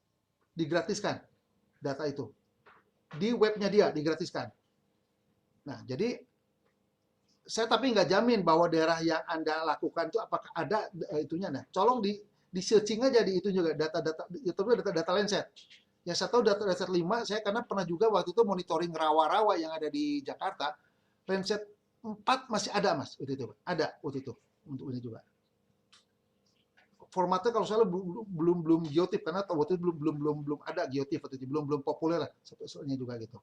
Digratiskan data itu. Di webnya dia digratiskan. Nah, jadi saya tapi nggak jamin bahwa daerah yang Anda lakukan itu apakah ada itunya. Nah, tolong di searching aja di itu juga data-data itu data Landsat. Yang saya tahu data Landsat 5, saya karena pernah juga waktu itu monitoring rawa-rawa yang ada di Jakarta. Landsat 4 masih ada Mas, waktu itu. Ada waktu itu untuk ini juga. Formatnya kalau salah belum geotip karena waktu itu belum ada geotip waktu itu, belum populer lah soalnya juga gitu.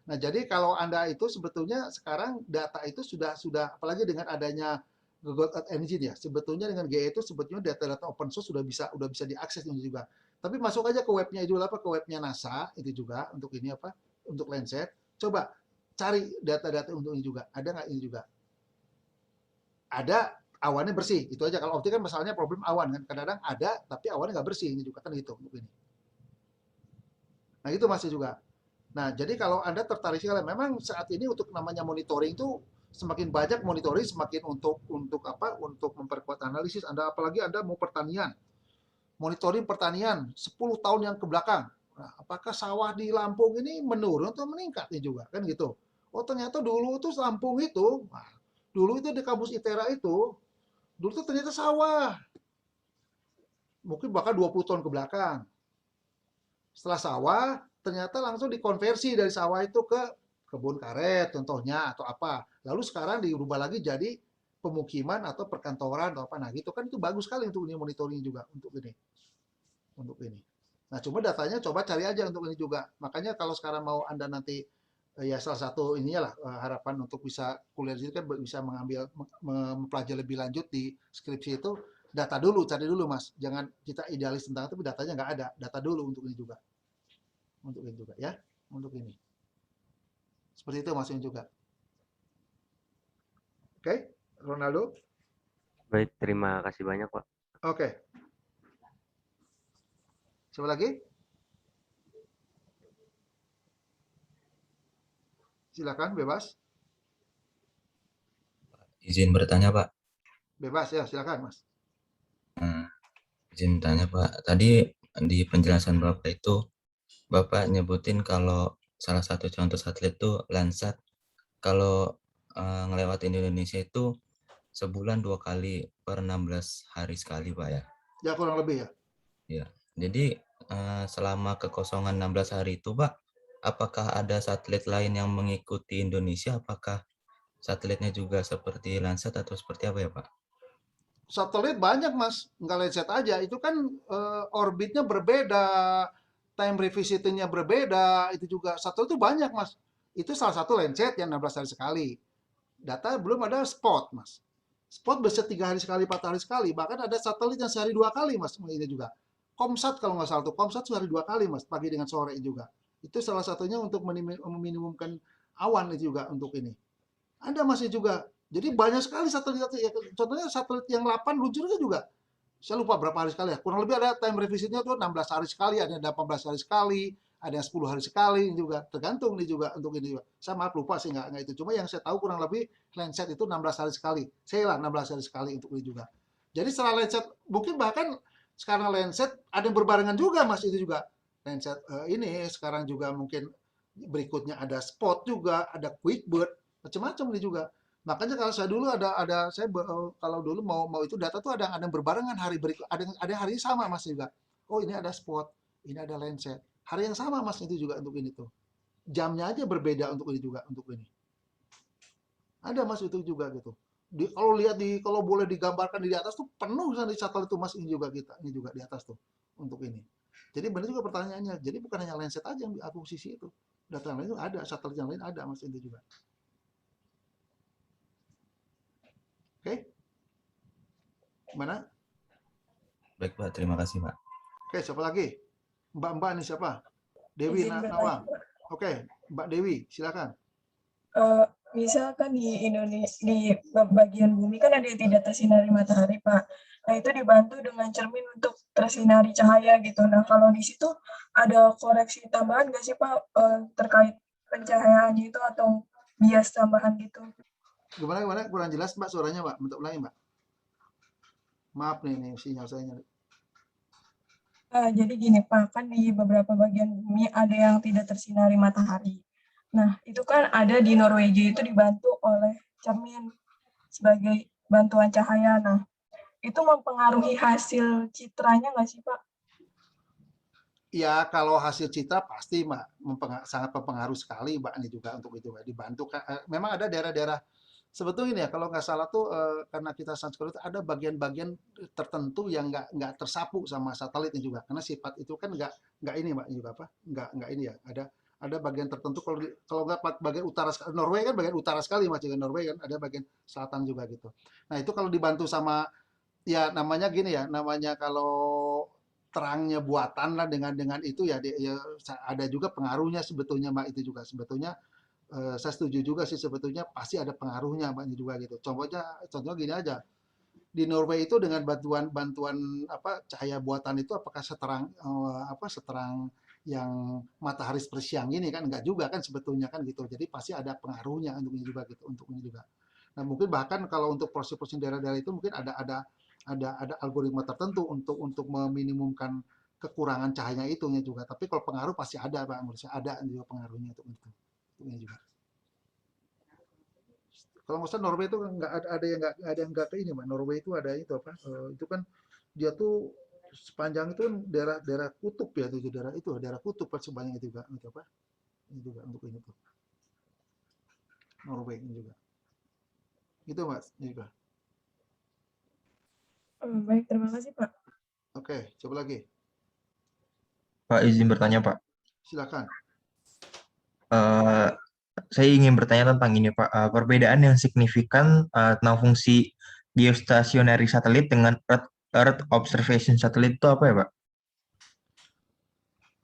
Nah, jadi kalau Anda itu sebetulnya sekarang data itu sudah apalagi dengan adanya Google Earth Engine ya, sebetulnya dengan GE itu sebetulnya data-data open source sudah bisa diakses juga. Tapi masuk aja ke webnya itu ke webnya NASA itu juga untuk ini untuk Landsat. Coba cari data-data untuk ini juga. Ada nggak ini juga? Ada, awannya bersih. Itu aja. Kalau optik kan masalahnya problem awan kan. Kadang-kadang ada tapi awannya nggak bersih ini juga kan gitu untuk ini. Nah, itu masih juga. Nah, jadi kalau Anda tertarik sekali, memang saat ini untuk namanya monitoring itu semakin banyak monitoring, semakin untuk memperkuat analisis Anda, apalagi Anda mau pertanian. Monitoring pertanian 10 tahun yang ke belakang. Nah, apakah sawah di Lampung ini menurun atau meningkat juga kan gitu. Oh, ternyata dulu itu Lampung itu, dulu itu di kampus ITERA itu, dulu itu ternyata sawah. Mungkin bahkan 20 tahun ke belakang. Setelah sawah, ternyata langsung dikonversi dari sawah itu ke kebun karet contohnya atau apa. Lalu sekarang dirubah lagi jadi pemukiman atau perkantoran atau apa. Nah, gitu kan itu bagus sekali untuk ini monitoring juga untuk ini. Untuk ini. Nah, cuma datanya coba cari aja untuk ini juga. Makanya kalau sekarang mau Anda nanti ya salah satu ininya lah harapan untuk bisa kuliah di situ kan bisa mempelajari lebih lanjut di skripsi itu data dulu, cari dulu Mas. Jangan kita idealis tentang itu tapi datanya nggak ada. Data dulu untuk ini juga. Untuk ini juga ya, untuk ini. Seperti itu maksudnya juga. Oke, Ronaldo. Baik, terima kasih banyak Pak. Oke. Siapa lagi? Silakan, bebas. Izin bertanya Pak. Bebas ya, silakan Mas. Izin tanya Pak, tadi di penjelasan Bapak itu Bapak nyebutin kalau salah satu contoh satelit itu Landsat. Kalau ngelewatin Indonesia itu sebulan 2 kali per 16 hari sekali, Pak ya. Ya kurang lebih ya. Ya. Jadi selama kekosongan 16 hari itu, Pak, apakah ada satelit lain yang mengikuti Indonesia? Apakah satelitnya juga seperti Landsat atau seperti apa ya, Pak? Satelit banyak Mas, nggak Landsat aja. Itu kan orbitnya berbeda, time revisitingnya berbeda, itu juga. Satelit itu banyak Mas. Itu salah satu Landsat yang 16 hari sekali. Data belum ada Spot Mas. Spot bisa 3 hari sekali, 4 hari sekali. Bahkan ada satelit yang sehari 2 kali Mas. Ini juga. Comsat kalau nggak salah tuh, Comsat sehari 2 kali Mas, pagi dengan sore juga. Itu salah satunya untuk meminimumkan awan itu juga untuk ini. Ada masih juga. Jadi banyak sekali satelit. Contohnya satelit yang 8 luncurnya juga. Saya lupa berapa hari sekali ya. Kurang lebih ada time revisitnya tuh 16 hari sekali, ada yang 18 hari sekali, ada yang 10 hari sekali juga. Tergantung nih juga untuk ini juga. Saya maaf lupa sih nggak itu. Cuma yang saya tahu kurang lebih Landsat itu 16 hari sekali. Saya lah 16 hari sekali untuk ini juga. Jadi setelah Landsat, mungkin bahkan sekarang Landsat ada yang berbarengan juga Mas itu juga. Landsat ini sekarang juga mungkin berikutnya ada Spot juga, ada QuickBird, macam-macam nih juga. Makanya kalau saya dulu kalau dulu mau itu data tuh ada yang berbarengan hari berikut, ada hari sama Mas juga. Oh ini ada Spot, ini ada Landsat. Hari yang sama Mas itu juga untuk ini tuh. Jamnya aja berbeda untuk ini juga untuk ini. Ada Mas itu juga gitu. Kalau lihat kalau boleh digambarkan di atas tuh penuh di satelit itu Mas, ini juga kita, ini juga di atas tuh untuk ini. Jadi benar juga pertanyaannya. Jadi bukan hanya Landsat aja yang akuisisi itu. Data yang lain itu ada, satelit yang lain ada Mas itu juga. Oke? Gimana? Baik, Pak. Terima kasih, Pak. Oke, siapa lagi? Mbak-mbak nih siapa? Dewi Nawang. Oke, Mbak Dewi, silakan. Misalkan di Indonesia, di bagian bumi kan ada yang tidak tersinari matahari, Pak. Nah, itu dibantu dengan cermin untuk tersinari cahaya gitu. Nah, kalau di situ ada koreksi tambahan nggak sih, Pak, terkait pencahayaannya itu atau bias tambahan gitu? Gimana? Kurang jelas, Mbak, suaranya, Mbak. Minta ulangi, Mbak. Maaf nih sinyal saya nyari. Jadi gini, Pak, kan di beberapa bagian bumi ada yang tidak tersinari matahari. Nah, itu kan ada di Norwegia itu dibantu oleh cermin sebagai bantuan cahaya. Nah, itu mempengaruhi hasil citranya nggak sih, Pak? Ya, kalau hasil citra pasti, Mbak, sangat mempengaruhi sekali, Mbak, ini juga untuk itu, Mbak. Dibantu. Memang ada daerah-daerah, sebetulnya ini ya, kalau nggak salah tuh, karena kita sunskor itu ada bagian-bagian tertentu yang nggak tersapu sama satelitnya juga. Karena sifat itu kan nggak ini, Mbak, juga apa? Nggak ini ya. Ada bagian tertentu kalau nggak bagian utara, Norway kan bagian utara sekali Mas, juga Norway kan ada bagian selatan juga gitu. Nah itu kalau dibantu sama ya namanya gini ya, namanya kalau terangnya buatan lah dengan itu ya ada juga pengaruhnya sebetulnya Mbak, itu juga sebetulnya saya setuju juga sih sebetulnya pasti ada pengaruhnya Mbak juga gitu. Contohnya gini aja. Di Norway itu dengan bantuan cahaya buatan itu apakah seterang yang matahari seperti siang ini kan enggak juga kan sebetulnya kan gitu. Jadi pasti ada pengaruhnya untuk ini juga gitu, untuk ini juga. Nah, mungkin bahkan kalau untuk proses-proses daerah-daerah itu mungkin ada algoritma tertentu untuk meminimumkan kekurangan cahaya itunya juga. Tapi kalau pengaruh pasti ada Pak, menurut saya ada juga pengaruhnya untuk itu. Untuk ini juga. Kalau nggak salah Norway itu nggak ada yang nggak ke ini, Mbak. Norway itu ada itu apa? Itu kan dia tuh sepanjang itu kan daerah kutub ya, daerah kutub kan sebanyak itu juga, itu apa? Ini juga untuk ini tuh. Norway ini juga. Itu Mas, ini juga. Baik, terima kasih Pak. Oke, coba lagi. Pak, izin bertanya Pak. Silakan. Saya ingin bertanya tentang ini Pak, perbedaan yang signifikan tentang fungsi geostationary satelit dengan Earth observation satelit itu apa ya Pak?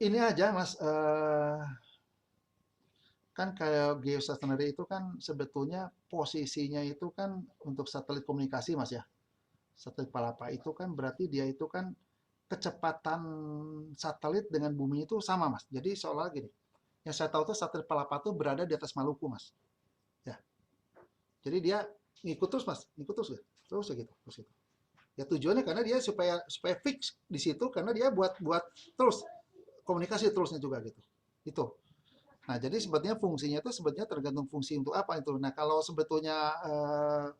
Ini aja Mas, kan kayak geostationary itu kan sebetulnya posisinya itu kan untuk satelit komunikasi Mas ya. Satelit palapa itu kan berarti dia itu kan kecepatan satelit dengan bumi itu sama Mas. Jadi seolah gini, yang saya tahu tuh satelit palapa itu berada di atas Maluku Mas. Ya. Jadi dia ngikut terus Mas, ngikut terus ya. Terus gitu. Ya tujuannya karena dia supaya fix di situ karena dia buat terus komunikasi terusnya juga gitu. Itu. Nah, jadi sebetulnya fungsinya itu sebetulnya tergantung fungsi untuk apa itu. Nah, kalau sebetulnya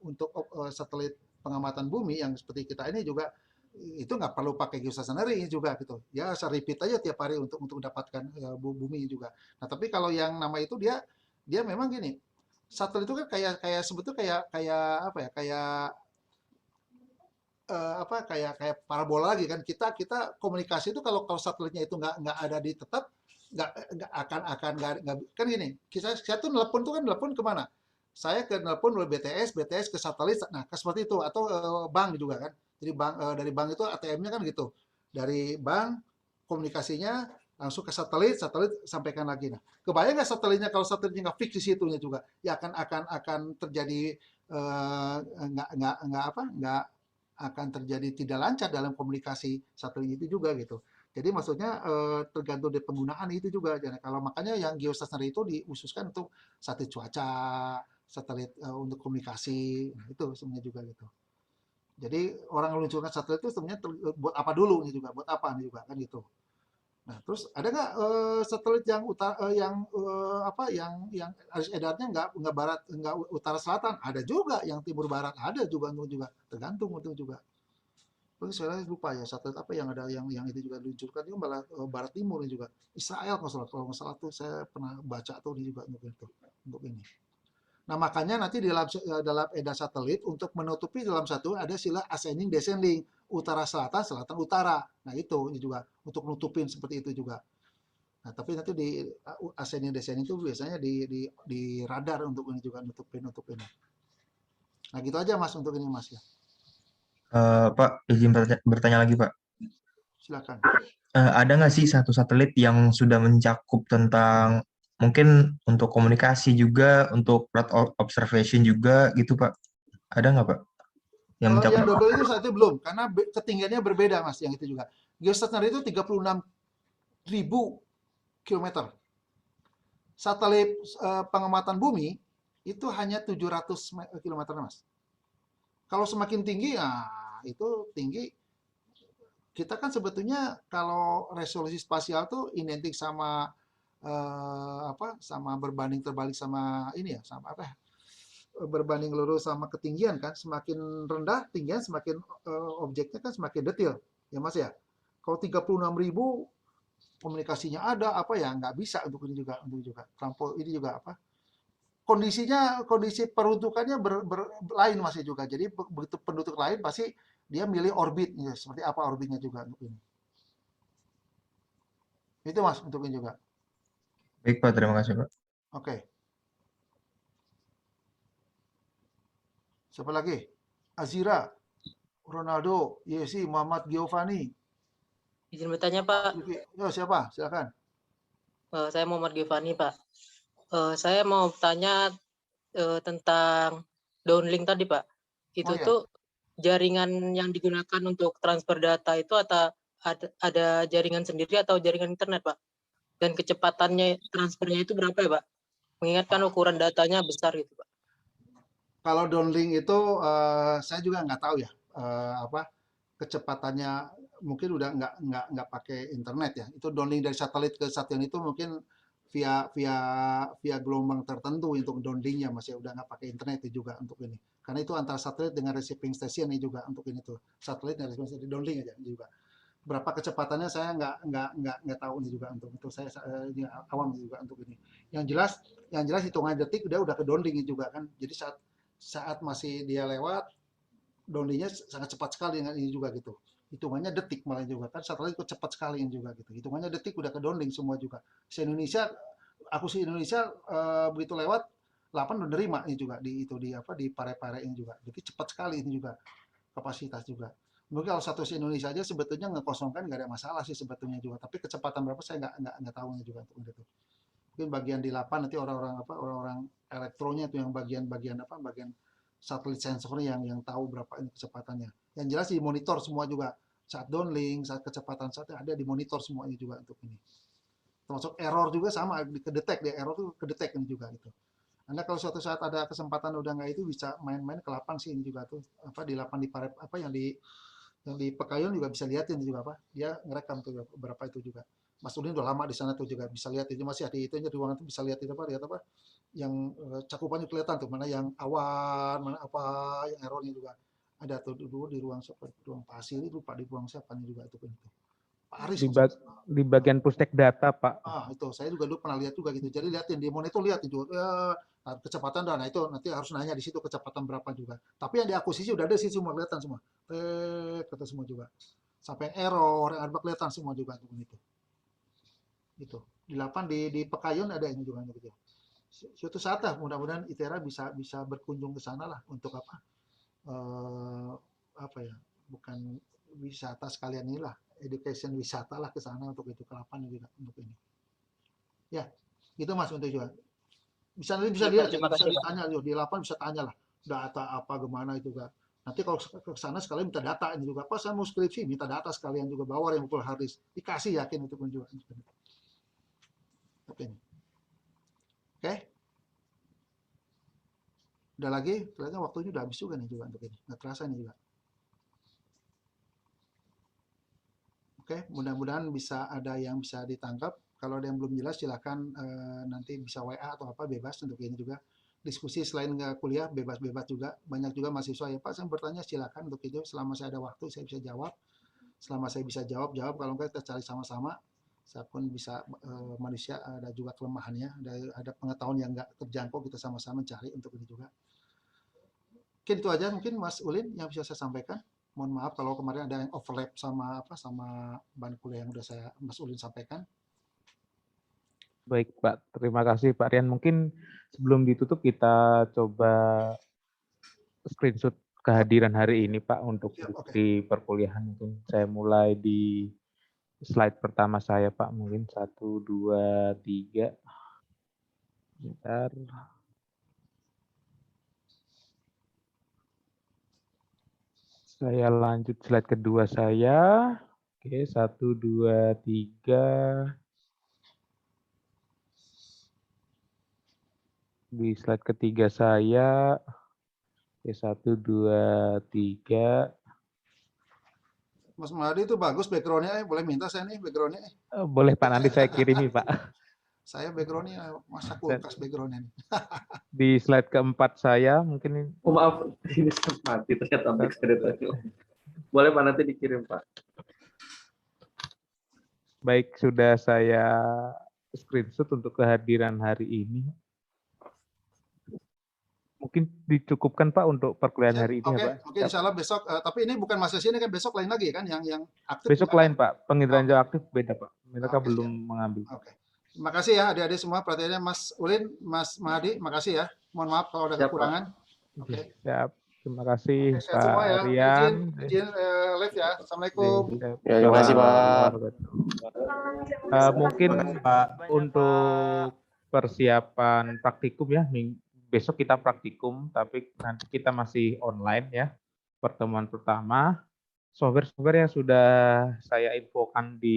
untuk satelit pengamatan bumi yang seperti kita ini juga itu nggak perlu pakai geostationary juga gitu. Ya saya repeat aja tiap hari untuk mendapatkan bumi juga. Nah tapi kalau yang nama itu dia memang gini, satelit itu kan kayak sebetulnya kayak apa ya, kayak parabola lagi kan. Kita komunikasi itu kalau satelitnya itu nggak ada di tetap, nggak akan nggak kan gini. Saya tuh nelpon kemana? Saya nelpon melalui BTS ke satelit. Nah seperti itu, atau bank juga kan. Jadi dari bank itu ATM-nya kan gitu. Dari bank komunikasinya langsung ke satelit sampaikan lagi. Nah, kebayang nggak satelitnya kalau satelitnya nggak fix di situnya juga, ya akan terjadi nggak akan terjadi tidak lancar dalam komunikasi satelit itu juga gitu. Jadi maksudnya tergantung dari penggunaan itu juga. Jadi kalau makanya yang geostationary itu diususkan untuk satelit cuaca, satelit untuk komunikasi, nah, itu sebenarnya juga gitu. Jadi orang meluncurkan satelit itu sebenarnya buat apa dulu nih juga, buat apa nih juga kan gitu. Nah, terus ada nggak satelit yang yang arus edarnya nggak barat, nggak utara selatan? Ada juga, yang timur barat ada juga, tergantung itu juga. Terus saya lupa ya satelit apa yang ada yang itu juga diluncurkan itu malah barat timur juga. Israel kalau nggak salah tuh saya pernah baca tuh ini juga untuk ini. Nah, makanya nanti di dalam EDA satelit untuk menutupi dalam satu ada sila ascending descending, utara selatan, selatan utara. Nah, itu ini juga untuk nutupin seperti itu juga. Nah, tapi nanti di ascending descending itu biasanya di radar untuk ini juga nutupin ini. Nah, gitu aja Mas untuk ini Mas ya. Pak, izin bertanya lagi Pak. Silakan. Ada nggak sih satu satelit yang sudah mencakup tentang mungkin untuk komunikasi juga, untuk Earth observation juga gitu Pak? Ada nggak Pak? Yang mencakup? Yang double itu saat itu belum, karena ketinggiannya berbeda Mas, yang itu juga. Geostationary itu 36.000 km. Satelit pengamatan bumi itu hanya 700 km Mas. Kalau semakin tinggi, nah itu tinggi. Kita kan sebetulnya kalau resolusi spasial tuh identik sama sama berbanding terbalik sama ini ya, sama apa ya? Berbanding lurus sama ketinggian kan, semakin rendah tinggian semakin objeknya kan semakin detail ya Mas ya. Kalau 36.000 komunikasinya ada apa ya nggak bisa untuk ini juga terlampau ini juga apa kondisi peruntukannya lain Mas juga. Jadi begitu penduduk lain pasti dia milih orbit ya, seperti apa orbitnya juga untuk ini. Itu Mas untuk ini juga. Baik Pak, terima kasih Pak. Oke. Siapa lagi? Azira, Ronaldo, Yesi, Muhammad Giovanni. Izin bertanya Pak. Yo, siapa? Silakan. Saya Muhammad Giovanni Pak. Saya mau tanya tentang downlink tadi Pak. Itu tuh jaringan yang digunakan untuk transfer data itu atau ada jaringan sendiri atau jaringan internet Pak? Dan kecepatannya transfernya itu berapa ya Pak? Mengingatkan ukuran datanya besar gitu Pak. Kalau downlink itu saya juga nggak tahu ya kecepatannya, mungkin udah nggak pakai internet ya. Itu downlink dari satelit ke satelit itu mungkin via gelombang tertentu untuk downlinknya masih udah nggak pakai internet itu juga untuk ini. Karena itu antara satelit dengan receiving station ini juga untuk ini tuh satelit dan receiving station downlink aja juga. Berapa kecepatannya saya nggak tahu ini juga untuk itu saya awam juga untuk ini. Yang jelas hitungan detik udah ke downlink juga kan. Jadi saat masih dia lewat downlinknya sangat cepat sekali dengan ini juga gitu. Hitungannya detik malah juga kan satelit itu cepat sekali ini juga gitu. Hitungannya detik udah ke downlink semua juga. Se-Indonesia Indonesia begitu lewat 8 udah nerima ini juga di pare-pare ini juga. Jadi cepat sekali ini juga kapasitas juga. Mungkin kalau satu Indonesia aja sebetulnya ngekosongkan nggak ada masalah sih sebetulnya juga. Tapi kecepatan berapa saya nggak tahu juga untuk itu. Mungkin bagian di 8 nanti orang-orang elektronya itu yang bagian satelit sensornya yang tahu berapa ini kecepatannya. Yang jelas dimonitor semua juga. Saat downlink, saat kecepatan saatnya ada dimonitor semua ini juga untuk ini. Termasuk error juga sama, kedetek deh, error tuh kedetek ini juga gitu. Anda kalau suatu saat ada kesempatan udah nggak itu bisa main-main ke lapang sih ini juga tuh di lapang di Parep yang di Pekayun juga bisa lihatin juga dia ngerekam tuh berapa itu juga. Mas Udin udah lama di sana tuh juga bisa lihat itu masih ada itu ruangan tuh bisa lihat itu lihat cakupannya kelihatan tuh, mana yang awan, mana apa yang errornya juga ada tuh dulu di ruang siapa, ruang pasir itu Pak, di ruang siapa juga itu kan itu. Pak Aris Di bagian pustek data, Pak. itu saya juga dulu pernah lihat juga gitu. Jadi lihatin di monitor, lihat itu kecepatan dan itu nanti harus nanya di situ kecepatan berapa juga. Tapi yang di akuisisi udah ada sih semua kelihatan semua. Kata semua juga. Sampai yang error yang ada kelihatan semua juga itu. Itu. Di 8 di Pekayun ada ini juga gitu. Suatu saat lah mudah-mudahan ITERA bisa berkunjung ke sana lah untuk apa? Apa ya? Bukan wisata sekalian inilah, education wisata lah ke sana untuk itu, ke 8 juga untuk ini. Ya, gitu Mas untuk juga. Bisa lihat, bisa ditanya di 8 bisa tanya lah data apa gimana itu kan. Nanti kalau ke sana sekalian minta data ini juga. Pas saya mau skripsi minta data sekalian juga, bawa yang full hard disk. Dikasih yakin itu pun juga. Oke. Udah lagi, ternyata waktunya udah habis juga nih juga untuk ini. Nggak terasa nih juga. Oke, mudah-mudahan bisa ada yang bisa ditangkap. Kalau ada yang belum jelas silakan nanti bisa WA atau apa, bebas untuk ini juga. Diskusi selain kuliah bebas-bebas juga. Banyak juga mahasiswa ya Pak, saya bertanya silakan untuk itu. Selama saya ada waktu saya bisa jawab. Selama saya bisa jawab. Kalau enggak kita cari sama-sama. Saya pun bisa manusia ada juga kelemahannya, ada pengetahuan yang enggak terjangkau, kita sama-sama cari untuk ini juga. Mungkin itu aja mungkin Mas Ulin yang bisa saya sampaikan. Mohon maaf kalau kemarin ada yang overlap sama bahan kuliah yang udah Mas Ulin sampaikan. Baik Pak, terima kasih Pak Rian. Mungkin sebelum ditutup kita coba screenshot kehadiran hari ini Pak untuk bukti perkuliahan. Mungkin saya mulai di slide pertama saya Pak, mungkin 1, 2, 3. Bentar. Saya lanjut slide kedua saya. Oke, 1, 2, 3. Di slide ketiga saya. Oke, 1, 2, 3. Mas Mahadi itu bagus background-nya, boleh minta saya nih background-nya. Boleh Pak, nanti saya kirimi Pak. Saya background-nya masa kulkas background-nya. Di slide keempat saya mungkin. Oh maaf, ini mati ternyata boleh Pak nanti dikirim Pak. Baik, sudah saya screenshot untuk kehadiran hari ini. Mungkin dicukupkan Pak untuk perkuliahan hari ini ya Pak. Oke, insya Allah besok. Tapi ini bukan Mas ini kan besok lain lagi kan yang aktif. Besok lain Pak, penginderaan jauh aktif beda Pak. Mereka belum mengambil. Oke. Terima kasih ya adik-adik semua perhatiannya Mas Ulin, Mas Mahadi, makasih ya. Mohon maaf kalau ada kekurangan. Oke. Siap. Terima kasih Pak semua ya. Rian. Izin live ya. Assalamualaikum. Ya, terima kasih Pak. Mungkin Pak untuk persiapan praktikum ya, besok kita praktikum, tapi nanti kita masih online ya. Pertemuan pertama, software-software yang sudah saya infokan di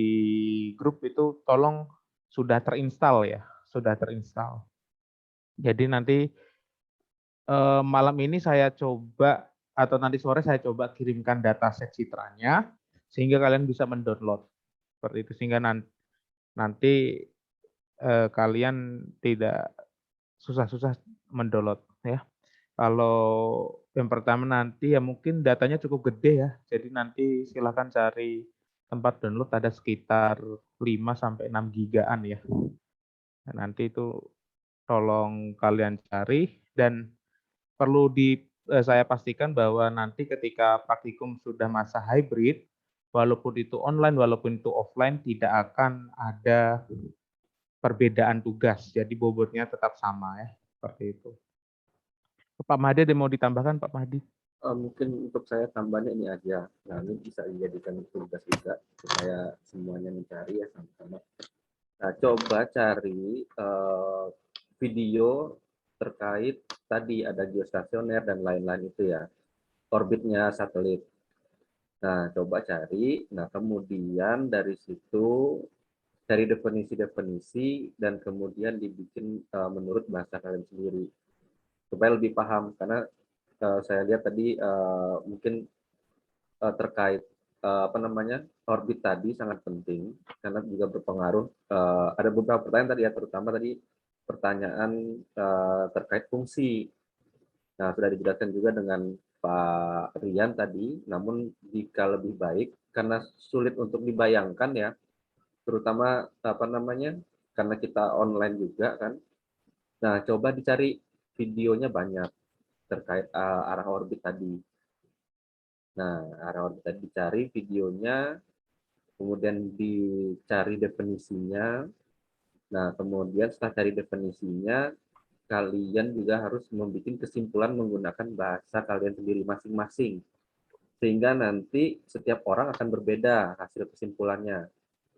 grup itu tolong sudah terinstall ya, sudah terinstall. Jadi nanti malam ini saya coba, atau nanti sore saya coba kirimkan dataset citranya, sehingga kalian bisa mendownload. Seperti itu, sehingga nanti kalian tidak susah-susah mendownload ya. Kalau yang pertama nanti ya mungkin datanya cukup gede ya. Jadi nanti silakan cari tempat download, ada sekitar 5 sampai 6 gigaan ya. Nah, nanti itu tolong kalian cari, dan perlu saya pastikan bahwa nanti ketika praktikum sudah masa hybrid, walaupun itu online walaupun itu offline, tidak akan ada perbedaan tugas, jadi bobotnya tetap sama ya, seperti itu. Pak Mahdi ada mau ditambahkan Pak Mahdi? Mungkin untuk saya tambahnya ini aja, nah ini bisa dijadikan tugas juga supaya semuanya mencari ya sama-sama. Nah coba cari video terkait tadi ada geostasioner dan lain-lain itu ya, orbitnya satelit. Nah coba cari, nah kemudian dari situ cari definisi-definisi dan kemudian dibikin menurut bahasa kalian sendiri supaya lebih paham, karena saya lihat tadi mungkin terkait orbit tadi sangat penting karena juga berpengaruh. Ada beberapa pertanyaan tadi ya, terutama tadi pertanyaan terkait fungsi. Nah, sudah dijelaskan juga dengan Pak Rian tadi, namun jika lebih baik, karena sulit untuk dibayangkan ya, terutama apa namanya, karena kita online juga kan. Nah, coba dicari videonya banyak terkait arah orbit tadi. Nah, arah orbit tadi dicari videonya, kemudian dicari definisinya. Nah, kemudian setelah cari definisinya, kalian juga harus membuat kesimpulan menggunakan bahasa kalian sendiri masing-masing. Sehingga nanti setiap orang akan berbeda hasil kesimpulannya.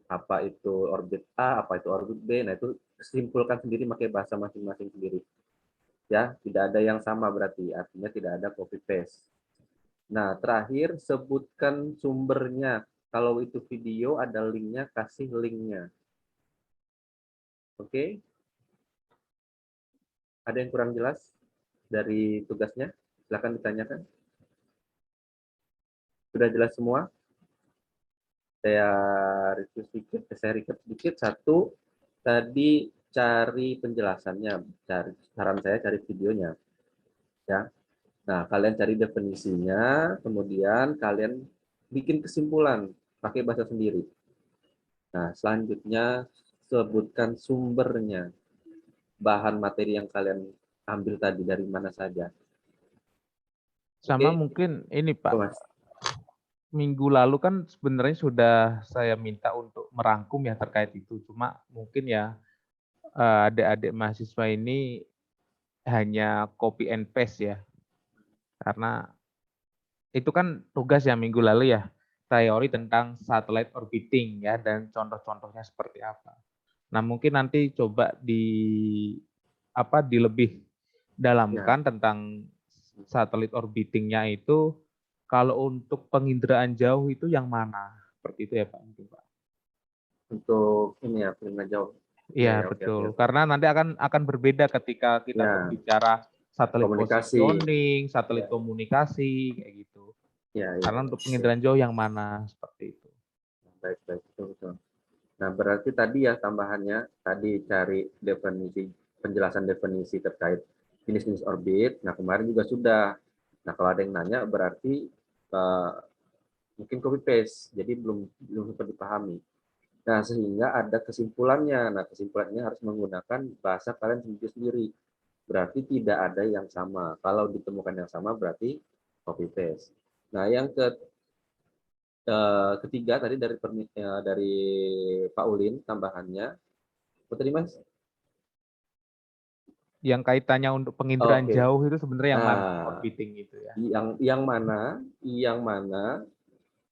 Apa itu orbit A, apa itu orbit B, nah itu simpulkan sendiri pakai bahasa masing-masing sendiri. Ya, tidak ada yang sama berarti, artinya tidak ada copy paste. Nah, terakhir sebutkan sumbernya. Kalau itu video ada linknya, kasih linknya. Oke? Ada yang kurang jelas dari tugasnya? Silakan ditanyakan. Sudah jelas semua? Saya recap sedikit. Satu, tadi cari penjelasannya. Saran saya cari videonya. Ya. Nah, kalian cari definisinya, kemudian kalian bikin kesimpulan pakai bahasa sendiri. Nah, selanjutnya sebutkan sumbernya. Bahan materi yang kalian ambil tadi dari mana saja. Sama mungkin ini Pak, minggu lalu kan sebenarnya sudah saya minta untuk merangkum ya terkait itu. Cuma mungkin ya adik-adik mahasiswa ini hanya copy and paste ya. Karena itu kan tugas ya minggu lalu ya, teori tentang satellite orbiting ya dan contoh-contohnya seperti apa. Nah, mungkin nanti coba dilebih dalamkan tentang satelit orbitingnya itu, kalau untuk penginderaan jauh itu yang mana? Seperti itu ya Pak mungkin Pak. Untuk ini ya, penginderaan jauh. Iya, betul. Karena nanti akan berbeda ketika kita berbicara satelit positioning, satelit komunikasi kayak gitu. Karena untuk penginderaan jauh yang mana seperti itu. Baik, betul. Nah, berarti tadi ya tambahannya, tadi cari penjelasan definisi terkait jenis-jenis orbit. Nah, kemarin juga sudah. Nah, kalau ada yang nanya berarti mungkin copy paste, jadi belum sempat dipahami. Nah, sehingga ada kesimpulannya. Nah, kesimpulannya harus menggunakan bahasa kalian sendiri. Berarti tidak ada yang sama. Kalau ditemukan yang sama berarti copy paste. Nah, yang ketiga tadi dari Pak Ulin tambahannya. Tadi Mas? Yang kaitannya untuk penginderaan jauh itu sebenarnya yang mana orbiting itu ya? Yang mana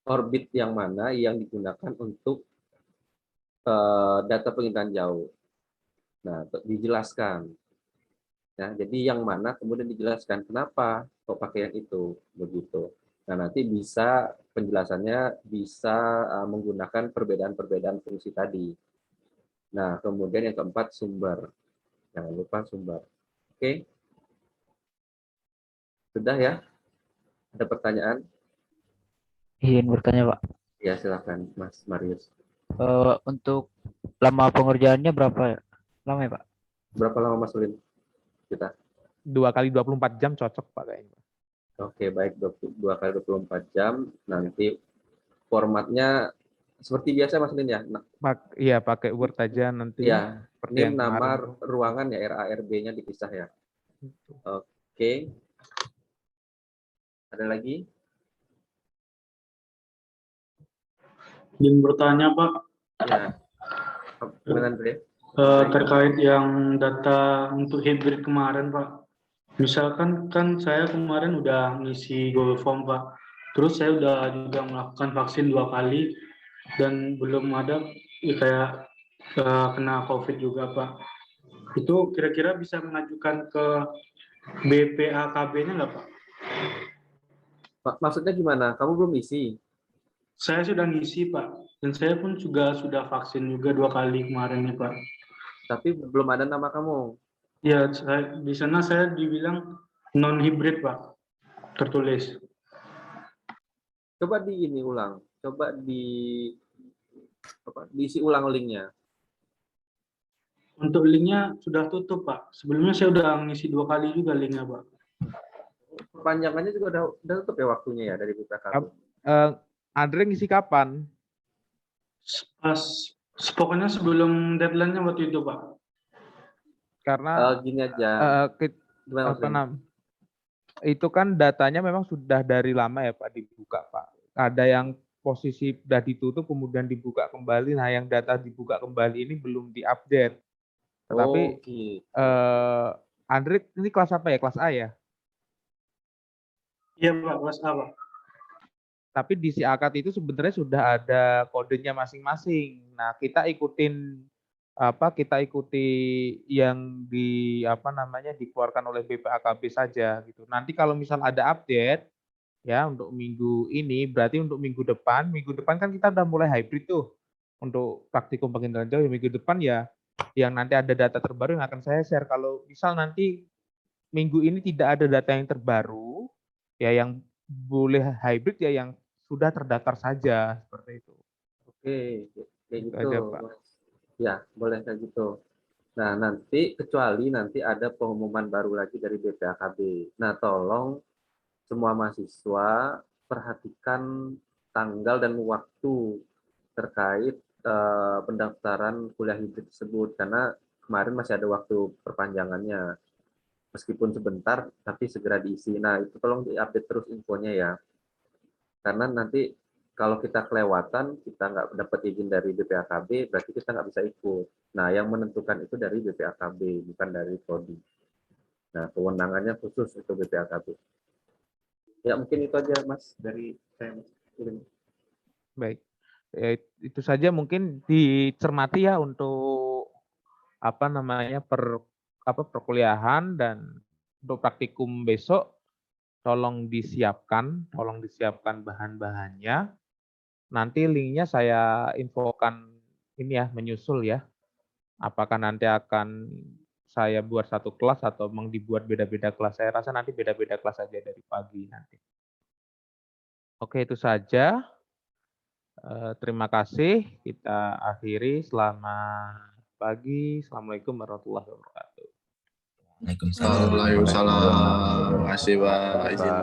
orbit yang mana yang digunakan untuk data penginderaan jauh. Nah, dijelaskan. Ya, jadi yang mana kemudian dijelaskan kenapa kok pakai yang itu begitu. Nah, nanti bisa penjelasannya bisa menggunakan perbedaan-perbedaan fungsi tadi. Nah, kemudian yang keempat sumber. Jangan lupa sumber. Oke. Sudah ya? Ada pertanyaan? Izin bertanya, Pak. Ya, silakan Mas Marius. Untuk lama pengerjaannya berapa lama ya, Pak? Berapa lama Mas Ulin? Kita? 2 kali 24 jam cocok Pak kayaknya. Oke, baik 2 kali 24 jam. Nanti formatnya seperti biasa Mas Ulin ya? Iya, pakai Word aja nanti. Ya, ini nama ruangan ya, RARB-nya dipisah ya. Oke. Ada lagi? Izin bertanya Pak. Ya. Terkait yang data untuk hybrid kemarin Pak. Misalkan kan saya kemarin udah ngisi Google Form Pak. Terus saya udah juga melakukan vaksin 2 kali dan belum ada ya, kayak kena COVID juga Pak. Itu kira-kira bisa mengajukan ke BPAKB-nya nggak Pak? Maksudnya gimana? Kamu belum isi? Saya sudah ngisi Pak. Dan saya pun juga sudah vaksin juga 2 kali kemarin ya Pak. Tapi belum ada nama kamu? Ya, di sana saya dibilang non-hybrid Pak, tertulis. Coba ulang. Coba diisi ulang linknya. Untuk linknya sudah tutup, Pak. Sebelumnya saya udah ngisi 2 kali juga linknya, Pak. Perpanjangannya juga udah tutup ya waktunya ya dari BPKB. Andre ngisi kapan? Pokoknya sebelum deadline-nya waktu itu, Pak. Karena gini aja. Itu kan datanya memang sudah dari lama ya Pak dibuka Pak. Ada yang posisi sudah ditutup kemudian dibuka kembali. Nah yang data dibuka kembali ini belum diupdate. Tetapi Andre ini kelas apa ya? Kelas A ya? Iya Pak, kelas A Pak. Tapi di si akad itu sebenarnya sudah ada kodenya masing-masing. Nah kita ikuti yang dikeluarkan oleh BPAKB saja gitu. Nanti kalau misal ada update ya untuk minggu ini, berarti untuk minggu depan kan kita udah mulai hybrid tuh untuk praktikum penginderaan jauh. Minggu depan ya yang nanti ada data terbaru yang akan saya share. Kalau misal nanti minggu ini tidak ada data yang terbaru, ya yang boleh hybrid ya yang sudah terdaftar saja seperti itu. Oke, kayak gitu. Aja, Pak. Ya, boleh kayak gitu. Nah, kecuali nanti ada pengumuman baru lagi dari BPAKB. Nah, tolong semua mahasiswa perhatikan tanggal dan waktu terkait pendaftaran kuliah hibrid tersebut, karena kemarin masih ada waktu perpanjangannya. Meskipun sebentar, tapi segera diisi. Nah, itu tolong diupdate terus infonya ya. Karena nanti kalau kita kelewatan, kita nggak dapat izin dari BPAKB, berarti kita nggak bisa ikut. Nah, yang menentukan itu dari BPAKB, bukan dari Prodi. Nah, kewenangannya khusus untuk BPAKB. Ya, mungkin itu aja, Mas, dari saya. Baik. Ya, itu saja mungkin dicermati ya untuk perkuliahan dan untuk praktikum besok tolong disiapkan bahan-bahannya. Nanti linknya saya infokan ini ya, menyusul ya. Apakah nanti akan saya buat satu kelas atau memang dibuat beda-beda kelas. Saya rasa nanti beda-beda kelas saja dari pagi nanti. Oke, itu saja. Terima kasih. Kita akhiri. Selamat pagi. Assalamualaikum warahmatullahi wabarakatuh. Waalaikumsalam. Waalaikumsalam. Terima kasih Pak. Izin.